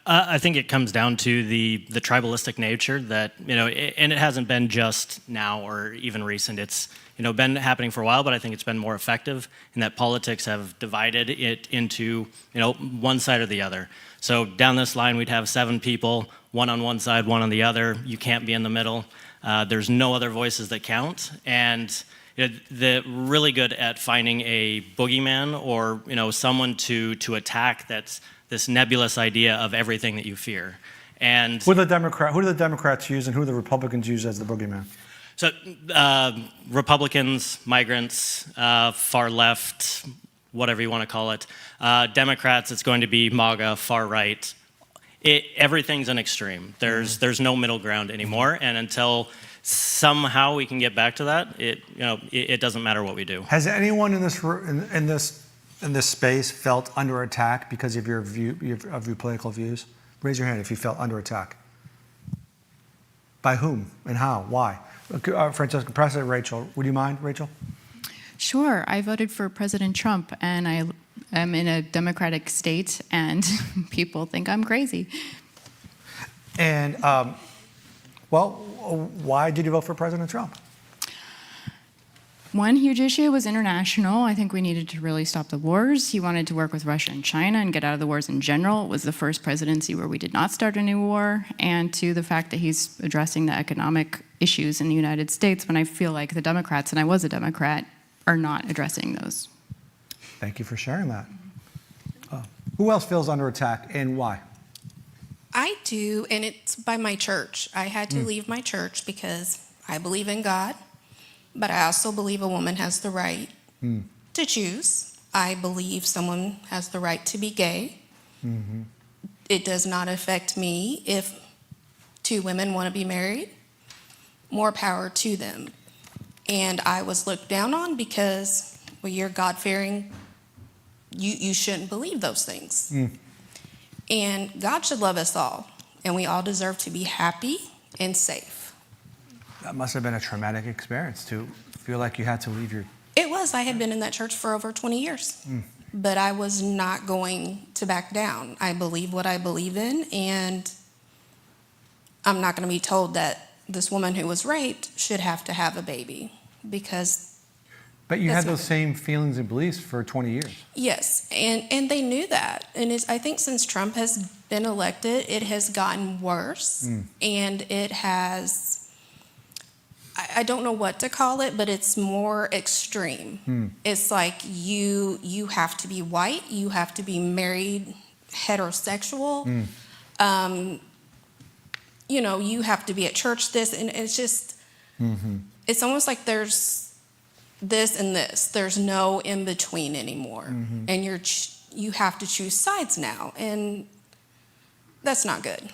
I think it comes down to the tribalistic nature that, you know, and it hasn't been just now or even recent. It's, you know, been happening for a while, but I think it's been more effective in that politics have divided it into, you know, one side or the other. So down this line, we'd have 7 people, one on one side, one on the other. You can't be in the middle. There's no other voices that count. And you know, they're really good at finding a boogeyman or, you know, someone to attack that's this nebulous idea of everything that you fear. And who do the Democrats use and who do the Republicans use as the boogeyman? So Republicans, migrants, far left, whatever you want to call it. Democrats, it's going to be MAGA, far right. Everything's an extreme. There's no middle ground anymore, and until somehow we can get back to that, it doesn't matter what we do. Has anyone in this space felt under attack because of your political views? Raise your hand if you felt under attack. By whom and how? Why? Francesca, President Rachel, would you mind, Rachel? Sure. I voted for President Trump, and I am in a Democratic state, and people think I'm crazy. And, well, why did you vote for President Trump? One huge issue was international. I think we needed to really stop the wars. He wanted to work with Russia and China and get out of the wars in general. It was the first presidency where we did not start a new war. And to the fact that he's addressing the economic issues in the United States when I feel like the Democrats, and I was a Democrat, are not addressing those. Thank you for sharing that. Who else feels under attack and why? I do, and it's by my church. I had to leave my church because I believe in God. But I also believe a woman has the right to choose. I believe someone has the right to be gay. Mm-hmm. It does not affect me if 2 women want to be married. More power to them. And I was looked down on because, well, you're God-fearing. You shouldn't believe those things. And God should love us all. And we all deserve to be happy and safe. That must have been a traumatic experience to feel like you had to leave your... It was. I had been in that church for over 20 years. But I was not going to back down. I believe what I believe in, and I'm not going to be told that this woman who was raped should have to have a baby because... But you had those same feelings and beliefs for 20 years. Yes, and they knew that. And I think since Trump has been elected, it has gotten worse, and it has... I don't know what to call it, but it's more extreme. It's like you have to be white, you have to be married, heterosexual. You know, you have to be at church this, and it's just, it's almost like there's this and this. There's no in between anymore, and you have to choose sides now, and that's not good.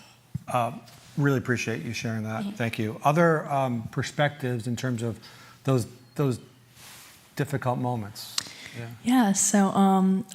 Really appreciate you sharing that. Thank you. Other perspectives in terms of those difficult moments? Yeah, so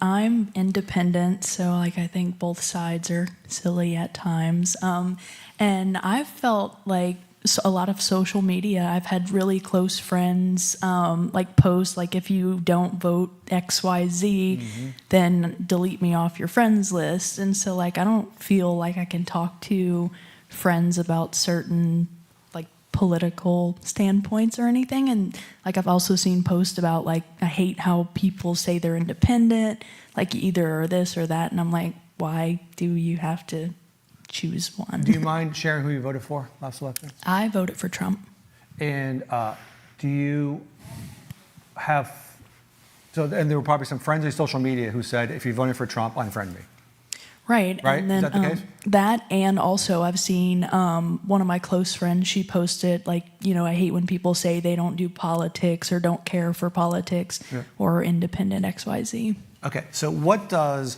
I'm independent, so like I think both sides are silly at times. And I've felt like a lot of social media, I've had really close friends like post like if you don't vote XYZ, then delete me off your friends list. And so like I don't feel like I can talk to friends about certain like political standpoints or anything. And like I've also seen posts about like I hate how people say they're independent, like either or this or that, and I'm like, why do you have to choose one? Do you mind sharing who you voted for last election? I voted for Trump. And do you have So, and there were probably some friends on social media who said, if you're voting for Trump, unfriend me. Right. Right? And then, Is that the case? that, and also I've seen one of my close friends, she posted, like, you know, I hate when people say they don't do politics or don't care for politics or independent XYZ. Okay, so what does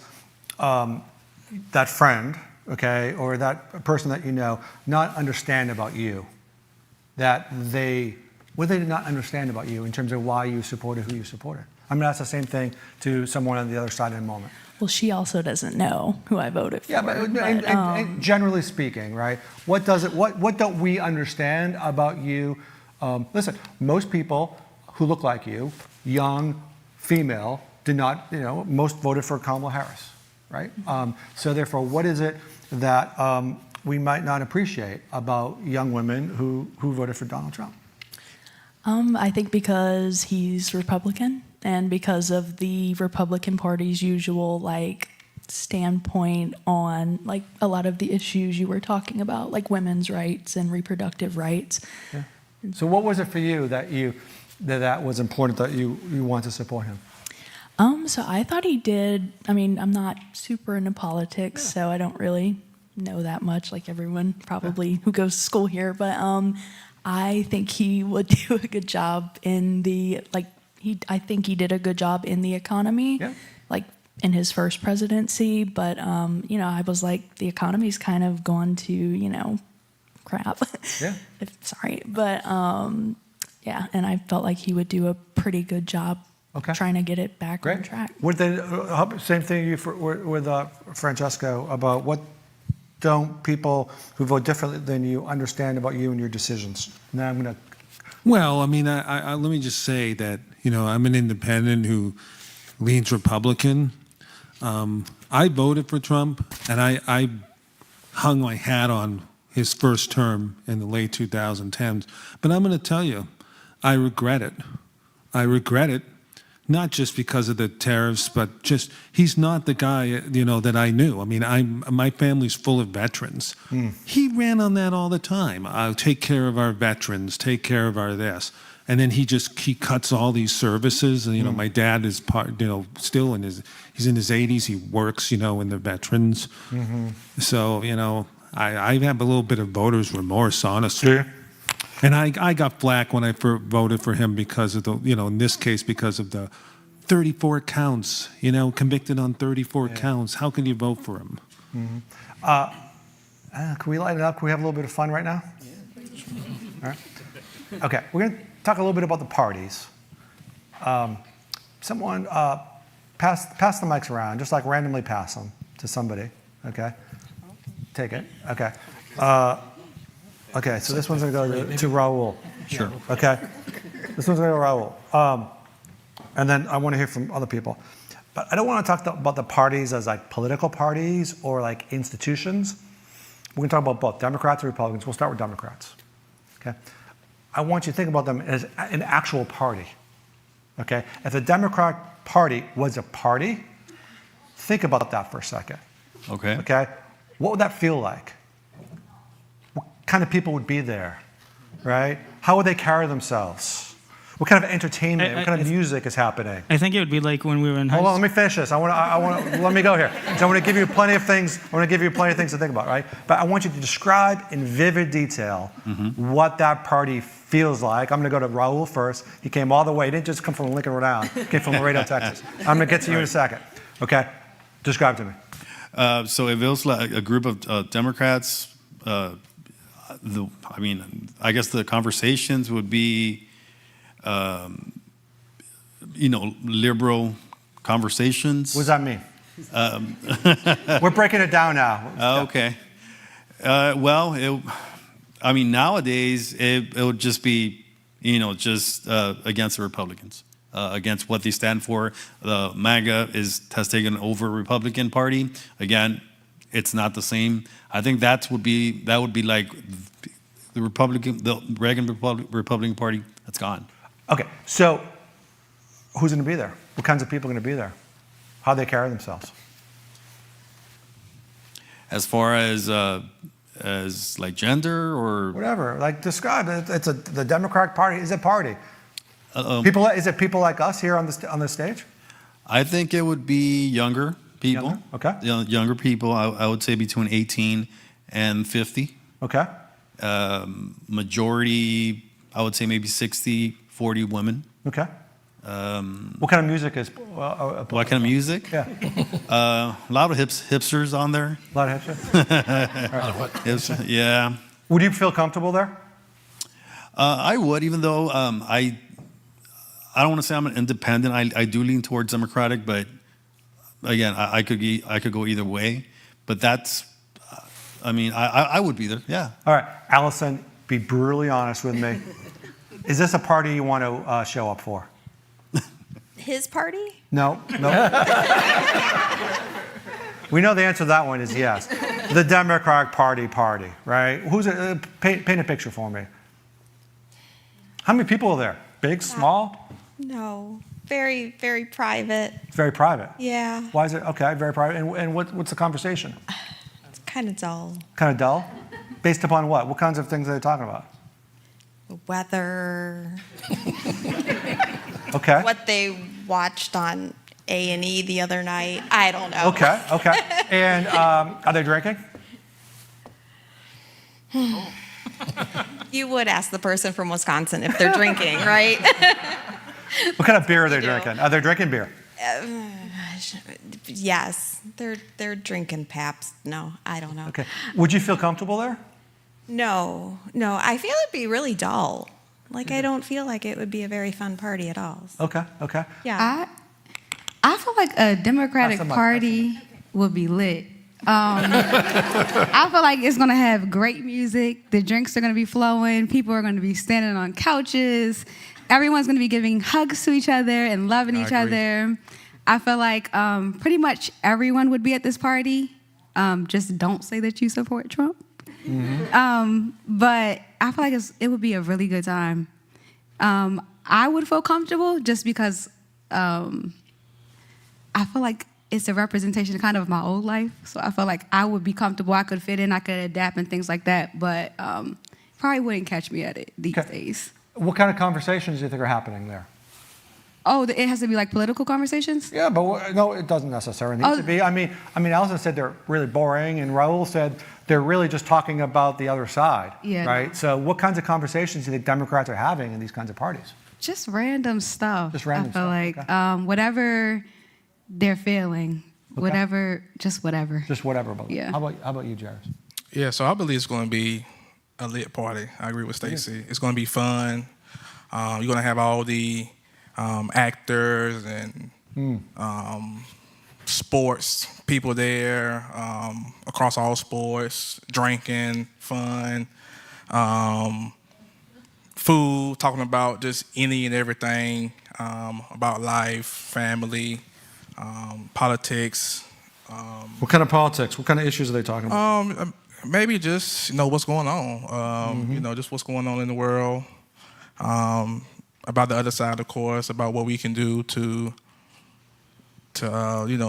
that friend, okay, or that person that you know not understand about you? What they did not understand about you in terms of why you supported who you supported? I'm going to ask the same thing to someone on the other side in a moment. Well, she also doesn't know who I voted for. Yeah, but and generally speaking, right? What don't we understand about you? Listen, most people who look like you, young, female, did not, you know, most voted for Kamala Harris, right? So therefore, what is it that we might not appreciate about young women who voted for Donald Trump? I think because he's Republican and because of the Republican Party's usual, like, standpoint on, like, a lot of the issues you were talking about, like women's rights and reproductive rights. Yeah. So what was it for you that was important that you want to support him? So I thought he did, I mean, I'm not super into politics, so I don't really know that much, like everyone probably who goes to school here, but I think he would do a good job in the, like, I think he did a good job in the economy, like in his first presidency, but, you know, I was like, the economy's kind of gone to, you know, crap. Yeah. Sorry, but yeah, and I felt like he would do a pretty good job trying to get it back on track. Would they, same thing with Francesco about what don't people who vote differently than you understand about you and your decisions? Now I'm going to. Well, I mean, I let me just say that, you know, I'm an independent who leans Republican. I voted for Trump, and I hung my hat on his first term in the late 2010s. But I'm going to tell you, I regret it. I regret it, not just because of the tariffs, but just he's not the guy, you know, that I knew. I mean, my family's full of veterans. He ran on that all the time. I'll take care of our veterans, take care of our this. And then he cuts all these services. And, you know, my dad is still he's in his 80s. He works, you know, in the veterans. So, you know, I have a little bit of voter's remorse, honestly. Yeah. And I got flack when I voted for him because of the, you know, in this case, because of the 34 counts, you know, convicted on 34 counts. How can you vote for him? Can we light it up? Can we have a little bit of fun right now? All right. Okay, we're going to talk a little bit about the parties. Someone pass the mics around, just like randomly pass them to somebody. Okay. Take it. Okay. Okay, so this one's going to go to Raul. Sure. Okay. This one's going to go to Raul. And then I want to hear from other people. But I don't want to talk about the parties as like political parties or like institutions. We're going to talk about both Democrats and Republicans. We'll start with Democrats. Okay. I want you to think about them as an actual party. Okay. If the Democrat Party was a party, think about that for a second. Okay. Okay. What would that feel like? What kind of people would be there, right? How would they carry themselves? What kind of entertainment, what kind of music is happening? I think it would be like when we were in high Hold on, school. let me finish this. Let me go here. So I want to give you plenty of things. I want to give you plenty of things to think about, right? But I want you to describe in vivid detail what that party feels like. I'm going to go to Raul first. He came all the way. He didn't just come from Lincoln, Rhode Island. He came from Laredo, Texas. I'm going to get to you in a second. Okay? Describe to me. So it feels like a group of Democrats. I guess the conversations would be, liberal conversations. What does that mean? We're breaking it down now. Okay. Nowadays it would just be, just against the Republicans, against what they stand for. The MAGA has taken over Republican Party. Again, it's not the same. I think that would be like the Reagan Republican Party. That's gone. Okay, so who's going to be there? What kinds of people are going to be there? How they carry themselves? As far as like gender or whatever, like describe it. The Democratic Party is a party. People, is it people like us here on the stage? I think it would be younger people. Younger? Okay. Younger people. I would say between 18 and 50. Okay. Majority, I would say maybe 60, 40 women. Okay. What kind of music is? What kind of music? Yeah. A lot of hipsters on there. A lot of hipsters. Yeah. Would you feel comfortable there? I would, even though I don't want to say I'm an independent. I do lean towards Democratic, but again, I could go either way. But that's, I would be there. Yeah. All right, Allison, be brutally honest with me. Is this a party you want to show up for? His party? No. We know the answer to that one is yes. The Democratic Party, right? Paint a picture for me. How many people are there? Big, small? No. Very, very private. It's very private. Yeah. Why is it? Okay, very private. And what's the conversation? It's kind of dull. Kind of dull? Based upon what? What kinds of things are they talking about? The weather. Okay. What they watched on A&E the other night. I don't know. Okay. And are they drinking? You would ask the person from Wisconsin if they're drinking, right? What kind of beer are they drinking? Are they drinking beer? Yes. They're drinking Pabst. No, I don't know. Okay. Would you feel comfortable there? No. I feel it'd be really dull. Like, I don't feel like it would be a very fun party at all. Okay. Yeah. I feel like a Democratic Party would be lit. I feel like it's gonna have great music. The drinks are gonna be flowing. People are gonna be standing on couches. Everyone's gonna be giving hugs to each other and loving each other. I feel like pretty much everyone would be at this party. Just don't say that you support Trump. Mm-hmm. But I feel like it would be a really good time. I would feel comfortable just because I feel like it's a representation kind of my old life. So I feel like I would be comfortable. I could fit in. I could adapt and things like that. But probably wouldn't catch me at it these days. What kind of conversations do you think are happening there? Oh, it has to be like political conversations? Yeah, but no, it doesn't necessarily need to be. I mean, Allison said they're really boring, and Raul said they're really just talking about the other side, right? No. So what kinds of conversations do you think Democrats are having in these kinds of parties? Just random stuff. Just random stuff. I feel like whatever they're feeling, whatever. Just whatever. Yeah. How about you, Jairus? Yeah, so I believe it's going to be a lit party. I agree with Stacy. Yeah. It's going to be fun. You're going to have all the actors and sports people there, across all sports, drinking, fun, food, talking about just any and everything about life, family, politics. What kind of politics? What kind of issues are they talking about? Maybe just what's going on. Just what's going on in the world. About the other side, of course, about what we can do to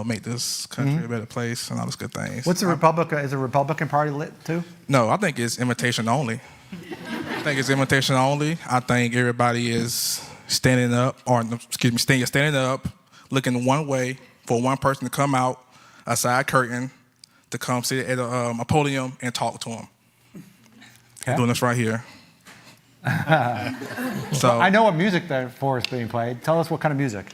make this country a better place and all those good things. What's the Republican? Is the Republican Party lit too? No, I think it's invitation only. I think everybody is standing up, standing up, looking one way for one person to come out, a side curtain, to come sit at a podium and talk to them. Okay. Doing this right here. So I know what music therefore is being played. Tell us what kind of music.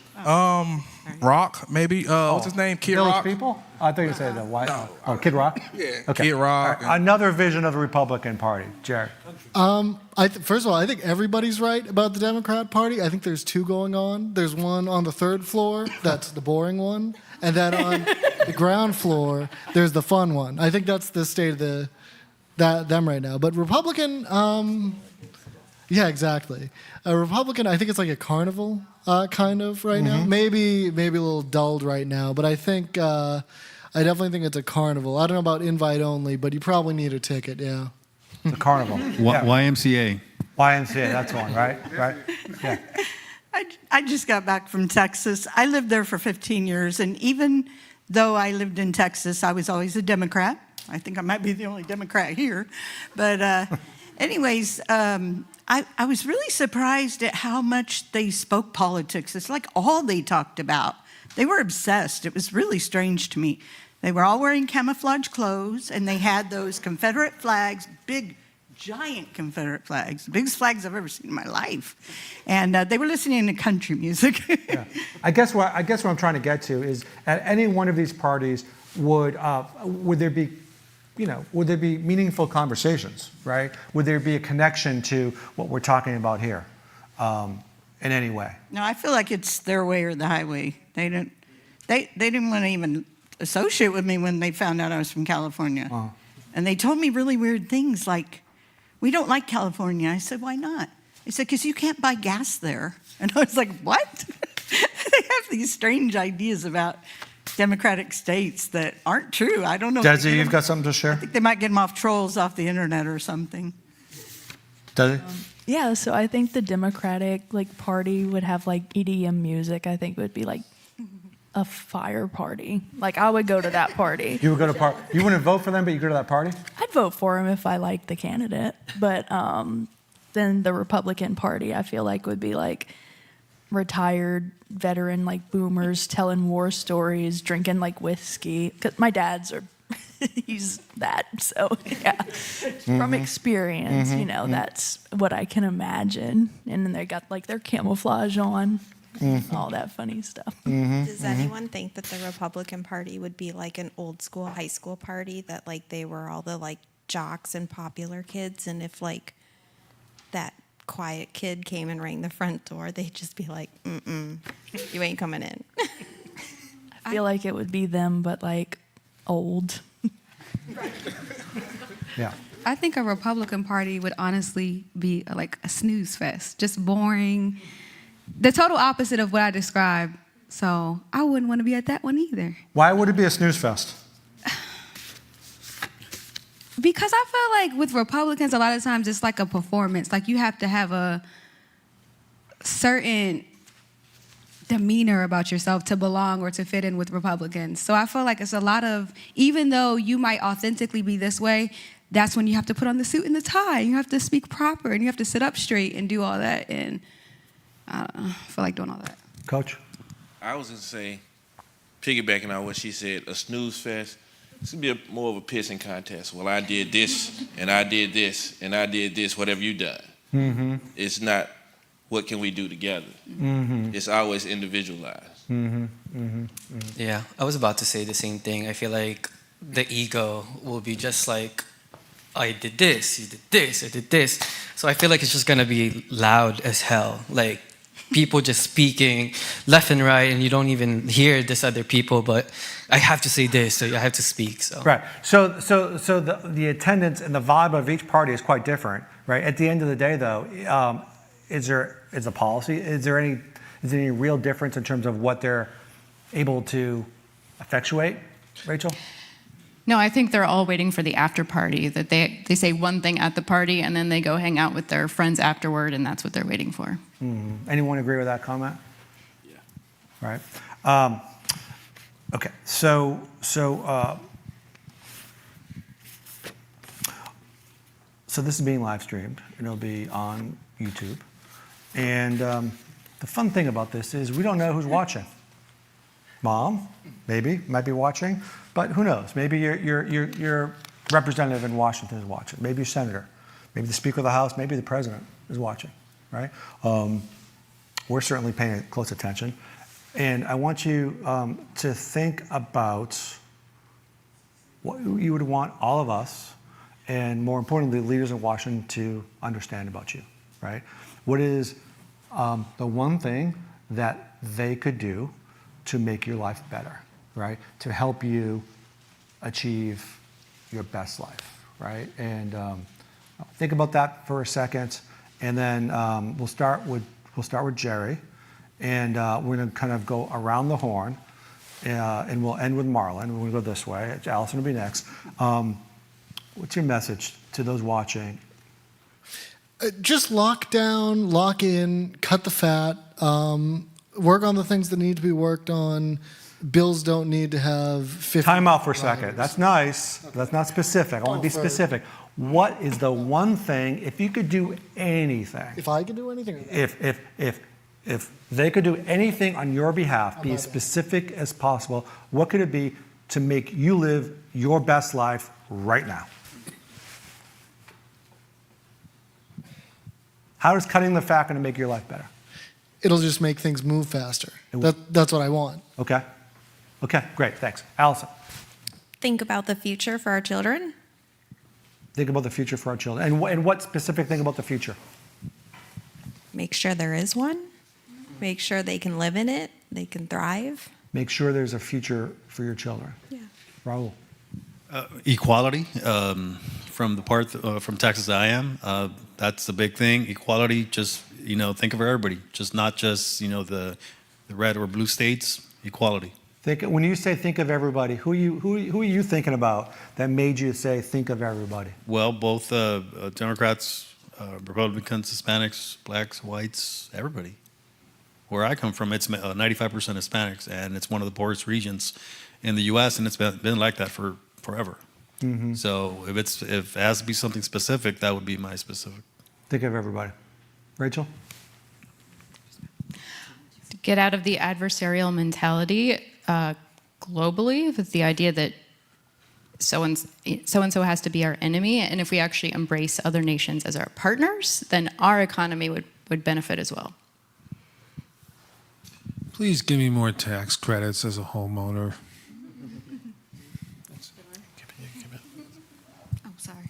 Rock, maybe. What's his name? Kid Village Rock? People? I thought you said the white. No. Oh, Kid Rock? Yeah, okay. Kid Rock. Right. Another vision of the Republican Party. Jared. First of all, I think everybody's right about the Democrat Party. I think there's two going on. There's one on the third floor, that's the boring one. And then on the ground floor, there's the fun one. I think that's the state of them right now. But Republican, yeah, exactly. A Republican, I think it's like a carnival kind of right now. Maybe a little dulled right now, but I think I definitely think it's a carnival. I don't know about invite only, but you probably need a ticket. Yeah, the carnival. YMCA. YMCA, that's one, right? Yeah. I just got back from Texas. I lived there for 15 years, and even though I lived in Texas, I was always a Democrat. I think I might be the only Democrat here, but anyways, I was really surprised at how much they spoke politics. It's like all they talked about. They were obsessed. It was really strange to me. They were all wearing camouflage clothes, and they had those Confederate flags, big, giant Confederate flags, the biggest flags I've ever seen in my life. And they were listening to country music. Yeah. I guess what I'm trying to get to is, at any one of these parties, would there be, would there be meaningful conversations, right? Would there be a connection to what we're talking about here, in any way? No, I feel like it's their way or the highway. They didn't want to even associate with me when they found out I was from California. Oh. And they told me really weird things like, we don't like California. I said, why not? They said, because you can't buy gas there. And I was like, what? They have these strange ideas about democratic states that aren't true. I don't know. Desi, you've got something to share? I think they might get them off trolls off the internet or something. Desi? Yeah, so I think the Democratic Party would have EDM music. I think it would be a fire party. I would go to that party. You would go to you wouldn't vote for them, but you go to that party? I'd vote for him if I liked the candidate. But then the Republican Party, I feel would be retired veteran boomers telling war stories, drinking whiskey. 'Cause my dad's he's that. So yeah, from experience, that's what I can imagine. And then they got their camouflage on. All that funny stuff. Does anyone think that the Republican Party would be an old school high school party that they were all the jocks and popular kids, and if that quiet kid came and rang the front door, they'd just be like, you ain't coming in? I feel it would be them, but old. Yeah. I think a Republican Party would honestly be a snooze fest, just boring. The total opposite of what I described. So I wouldn't want to be at that one either. Why would it be a snooze fest? Because I feel with Republicans, a lot of times it's a performance. You have to have a certain demeanor about yourself to belong or to fit in with Republicans. So I feel it's a lot of, even though you might authentically be this way, that's when you have to put on the suit and the tie. You have to speak proper, and you have to sit up straight and do all that. And I don't know, I feel doing all that. Coach? I was going to say, piggybacking on what she said, a snooze fest. This would be more of a pissing contest. Well, I did this, and I did this, and I did this, whatever you done. Mm-hmm. It's not, what can we do together? Mm-hmm. It's always individualized. Mm-hmm. Mm-hmm. Mm-hmm. Yeah, I was about to say the same thing. I feel the ego will be just I did this, you did this, I did this. So I feel it's just gonna be loud as hell. People just speaking left and right, and you don't even hear this other people, but I have to say this, so I have to speak. So Right. So the attendance and the vibe of each party is quite different, right? At the end of the day, though, is a policy? Is there any real difference in terms of what they're able to effectuate, Rachel? No, I think they're all waiting for the after party, that they say one thing at the party and then they go hang out with their friends afterward, and that's what they're waiting for. Mm-hmm. Anyone agree with that comment? Yeah. Right. Okay. So this is being live streamed, and it'll be on YouTube. And the fun thing about this is we don't know who's watching. Mom, maybe, might be watching, but who knows? Maybe your representative in Washington is watching. Maybe your senator. Maybe the Speaker of the House. Maybe the President is watching, right? We're certainly paying close attention. And I want you to think about what you would want all of us, and more importantly, leaders in Washington, to understand about you, right? What is the one thing that they could do to make your life better, right? To help you achieve your best life, right? And think about that for a second, and then we'll start with Jerry, and we're going to kind of go around the horn, and we'll end with Marlon. We're going to go this way. Allison will be next. What's your message to those watching? Just lock down, lock in, cut the fat, work on the things that need to be worked on, Bills don't need to have 50. Time out for a second. That's nice. That's not specific. I want to be specific. What is the one thing, if you could do anything, If I could do anything, if they could do anything on your behalf, be as specific as possible, what could it be to make you live your best life right now? How is cutting the fat going to make your life better? it'll just make things move faster. That's what I want. Okay. Okay, great, thanks. Allison, Think about the future for our children. think about the future for our children. And what specific thing about the future? Make sure there is one. Make sure they can live in it. They can thrive. Make sure there's a future for your children. Yeah. Raul. Equality, from the part from Texas I am, that's the big thing. Equality, just think of everybody, just not just the red or blue states. Equality. When you say think of everybody, who are you thinking about that made you say think of everybody? Well, both Democrats, Republicans, Hispanics, blacks, whites, everybody. Where I come from, it's 95% Hispanics, and it's one of the poorest regions in the U.S., and it's been like that for forever. Mm-hmm. So if it has to be something specific, that would be my specific. Think of everybody. Rachel? To get out of the adversarial mentality globally, with the idea that so-and-so has to be our enemy, and if we actually embrace other nations as our partners, then our economy would benefit as well. Please give me more tax credits as a homeowner. Oh, sorry.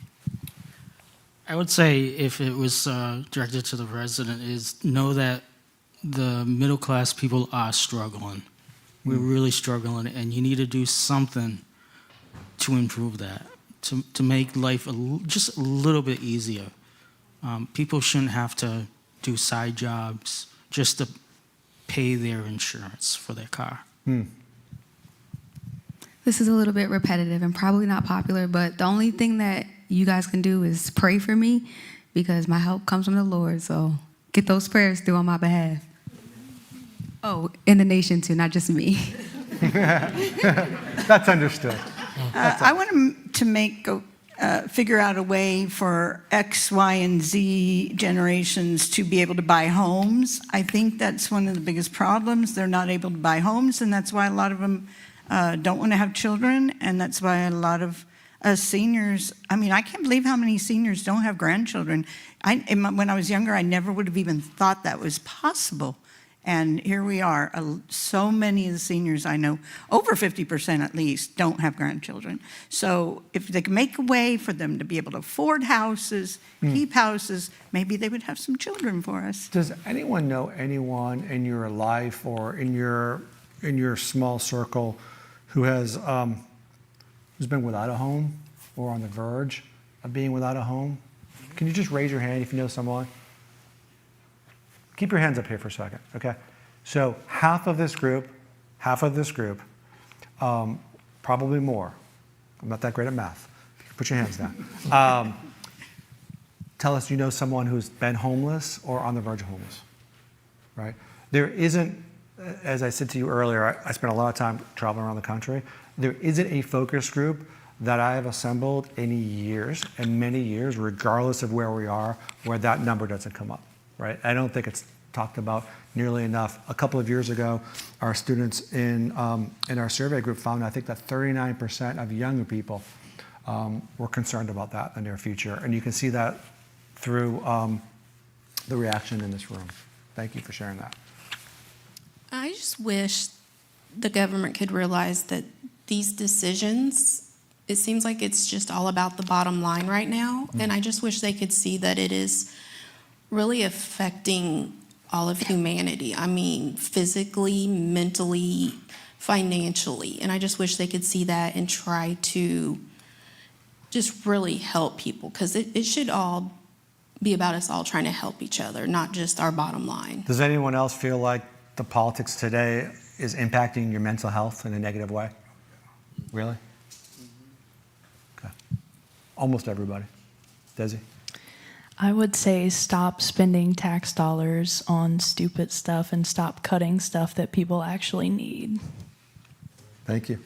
I would say if it was directed to the resident is know that the middle class people are struggling. We're really struggling, and you need to do something to improve that, to make life just a little bit easier. People shouldn't have to do side jobs just to pay their insurance for their car. This is a little bit repetitive and probably not popular, but the only thing that you guys can do is pray for me because my help comes from the Lord. So get those prayers through on my behalf. Oh, in the nation too, not just me. That's understood. I want to figure out a way for X, Y, and Z generations to be able to buy homes. I think that's one of the biggest problems. They're not able to buy homes, and that's why a lot of them don't want to have children, and that's why a lot of seniors, I can't believe how many seniors don't have grandchildren. When I was younger, I never would have even thought that was possible. And here we are. So many of the seniors I know, over 50% at least, don't have grandchildren. So if they can make a way for them to be able to afford houses, keep houses, maybe they would have some children for us. Does anyone know anyone in your life or in your small circle who has who's been without a home or on the verge of being without a home? Can you just raise your hand if you know someone? Keep your hands up here for a second, okay? So half of this group, probably more. I'm not that great at math. Put your hands down. Tell us you know someone who's been homeless or on the verge of homeless, right? There isn't, as I said to you earlier, I spent a lot of time traveling around the country. There isn't a focus group that I have assembled in years, and many years, regardless of where we are, where that number doesn't come up. Right? I don't think it's talked about nearly enough. A couple of years ago, our students in our survey group found, I think, that 39% of younger people were concerned about that in their future. And you can see that through the reaction in this room. Thank you for sharing that. I just wish the government could realize that these decisions, it seems like it's just all about the bottom line right now. And I just wish they could see that it is really affecting all of humanity. Physically, mentally, financially. And I just wish they could see that and try to just really help people, because it should all be about us all trying to help each other, not just our bottom line. Does anyone else feel like the politics today is impacting your mental health in a negative way? Really? Okay. Almost everybody. Desi? I would say stop spending tax dollars on stupid stuff and stop cutting stuff that people actually need. Thank you.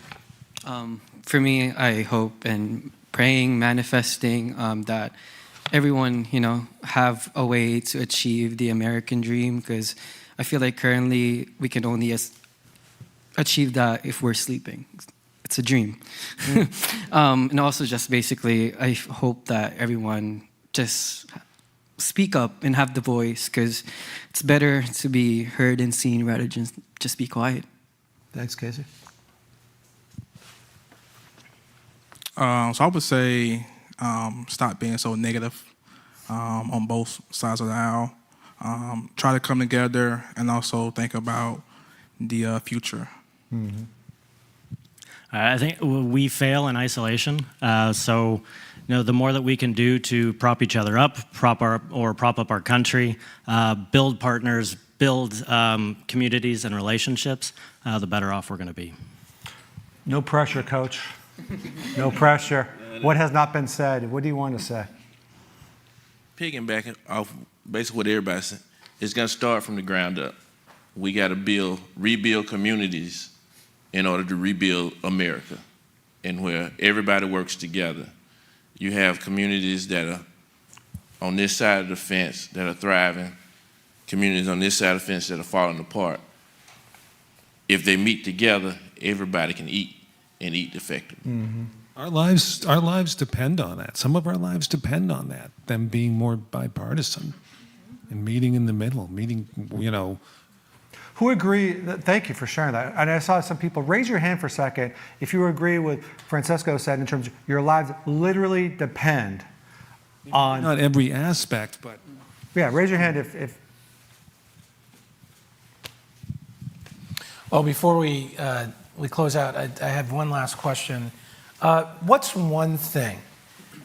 For me, I hope and praying, manifesting that everyone, have a way to achieve the American dream, because I feel like currently we can only achieve that if we're sleeping. It's a dream. And also just basically, I hope that everyone just speak up and have the voice, because it's better to be heard and seen rather than just be quiet. Thanks, Casey. So I would say stop being so negative on both sides of the aisle. Try to come together and also think about the future. Mm-hmm. I think we fail in isolation. So, the more that we can do to prop each other up, prop up our country, build partners, build communities and relationships, the better off we're going to be. No pressure, Coach. No pressure. What has not been said? What do you want to say? Piggybacking off basically what everybody said, it's going to start from the ground up. We got to rebuild communities in order to rebuild America, and where everybody works together. You have communities that are on this side of the fence that are thriving, communities on this side of the fence that are falling apart. If they meet together, everybody can eat and eat effectively. Mm-hmm. Our lives depend on that. Some of our lives depend on that, them being more bipartisan and meeting in the middle, Who agree? Thank you for sharing that. And I saw some people raise your hand for a second if you agree with Francesco said in terms of your lives literally depend on. Not every aspect, but. Yeah, raise your hand if. Well, before we close out, I have one last question. What's one thing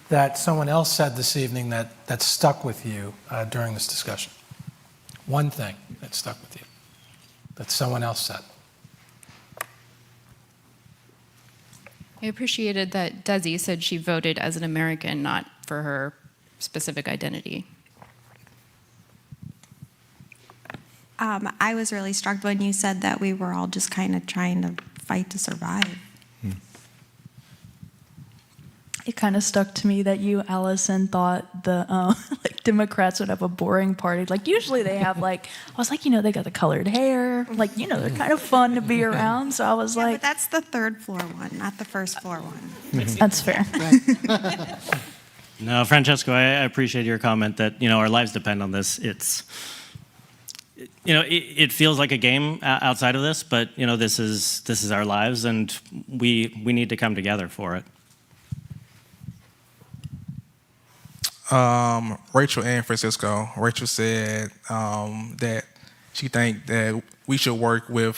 that someone else said this evening that stuck with you during this discussion? One thing that stuck with you that someone else said. I appreciated that Desi said she voted as an American, not for her specific identity. I was really struck when you said that we were all just kind of trying to fight to survive. It kind of stuck to me that you, Allison, thought the Democrats would have a boring party. Like usually they have I was like, they got the colored hair. They're kind of fun to be around. So I was But that's the third floor one, not the first floor one. That's fair. No, Francesco, I appreciate your comment that, our lives depend on this. It feels like a game outside of this, but, this is our lives, and we need to come together for it. Rachel and Francisco. Rachel said that she think that we should work with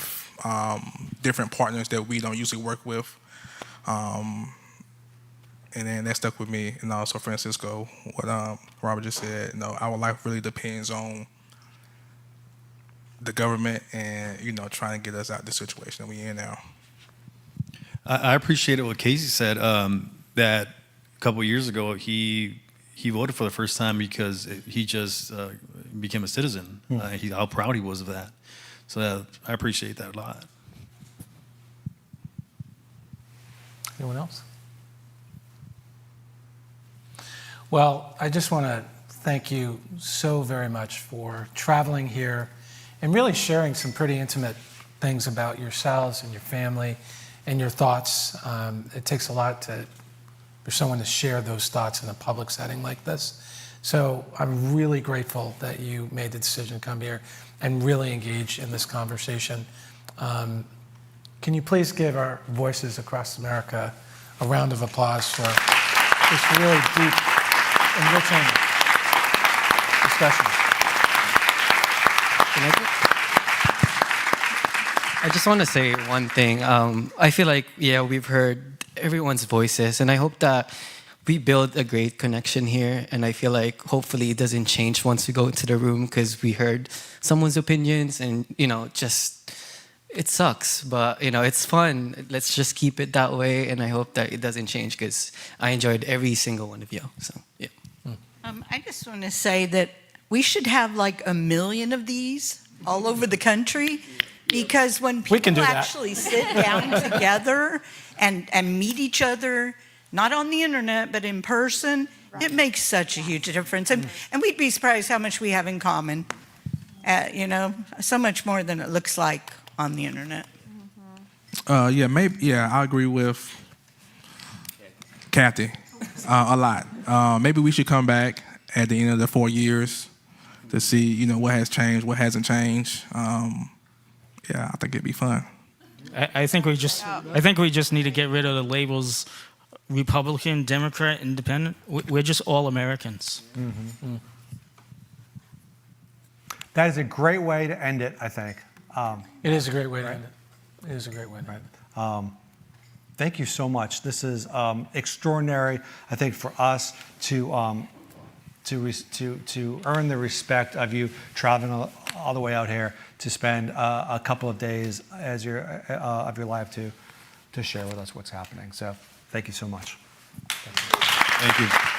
different partners that we don't usually work with. And then that stuck with me. And also Francisco, what Robert just said, our life really depends on the government and, trying to get us out of the situation that we're in now. I appreciated what Casey said, that a couple of years ago he voted for the first time because he just became a citizen. How proud he was of that. So I appreciate that a lot. Anyone else? Well, I just want to thank you so very much for traveling here and really sharing some pretty intimate things about yourselves and your family and your thoughts. It takes a lot for someone to share those thoughts in a public setting like this. So I'm really grateful that you made the decision to come here and really engage in this conversation. Can you please give our voices across America a round of applause for this really deep, enriching discussion? I just want to say one thing. I feel like, we've heard everyone's voices, and I hope that we build a great connection here, and I feel like hopefully it doesn't change once we go into the room because we heard someone's opinions and, it sucks, but, it's fun. Let's just keep it that way, and I hope that it doesn't change because I enjoyed every single one of you, so, yeah. I just want to say that we should have 1 million of these all over the country Because when We can people do that. actually sit down together and meet each other, not on the internet, but in person, it makes such a huge difference. And we'd be surprised how much we have in common. You know, so much more than it looks like on the internet. Yeah, maybe. Yeah, I agree with Kathy a lot. Maybe we should come back at the end of the 4 years to see, you know, what has changed, what hasn't changed. Yeah, I think it'd be fun. I think we just need to get rid of the labels Republican, Democrat, Independent. We're just all Americans. That is a great way to end it, I think. It is a great way to end it. It is a great way to end it. Thank you so much. This is extraordinary, I think, for us to earn the respect of you traveling all the way out here to spend a couple of days of your life to share with us what's happening. So thank you so much. Thank you.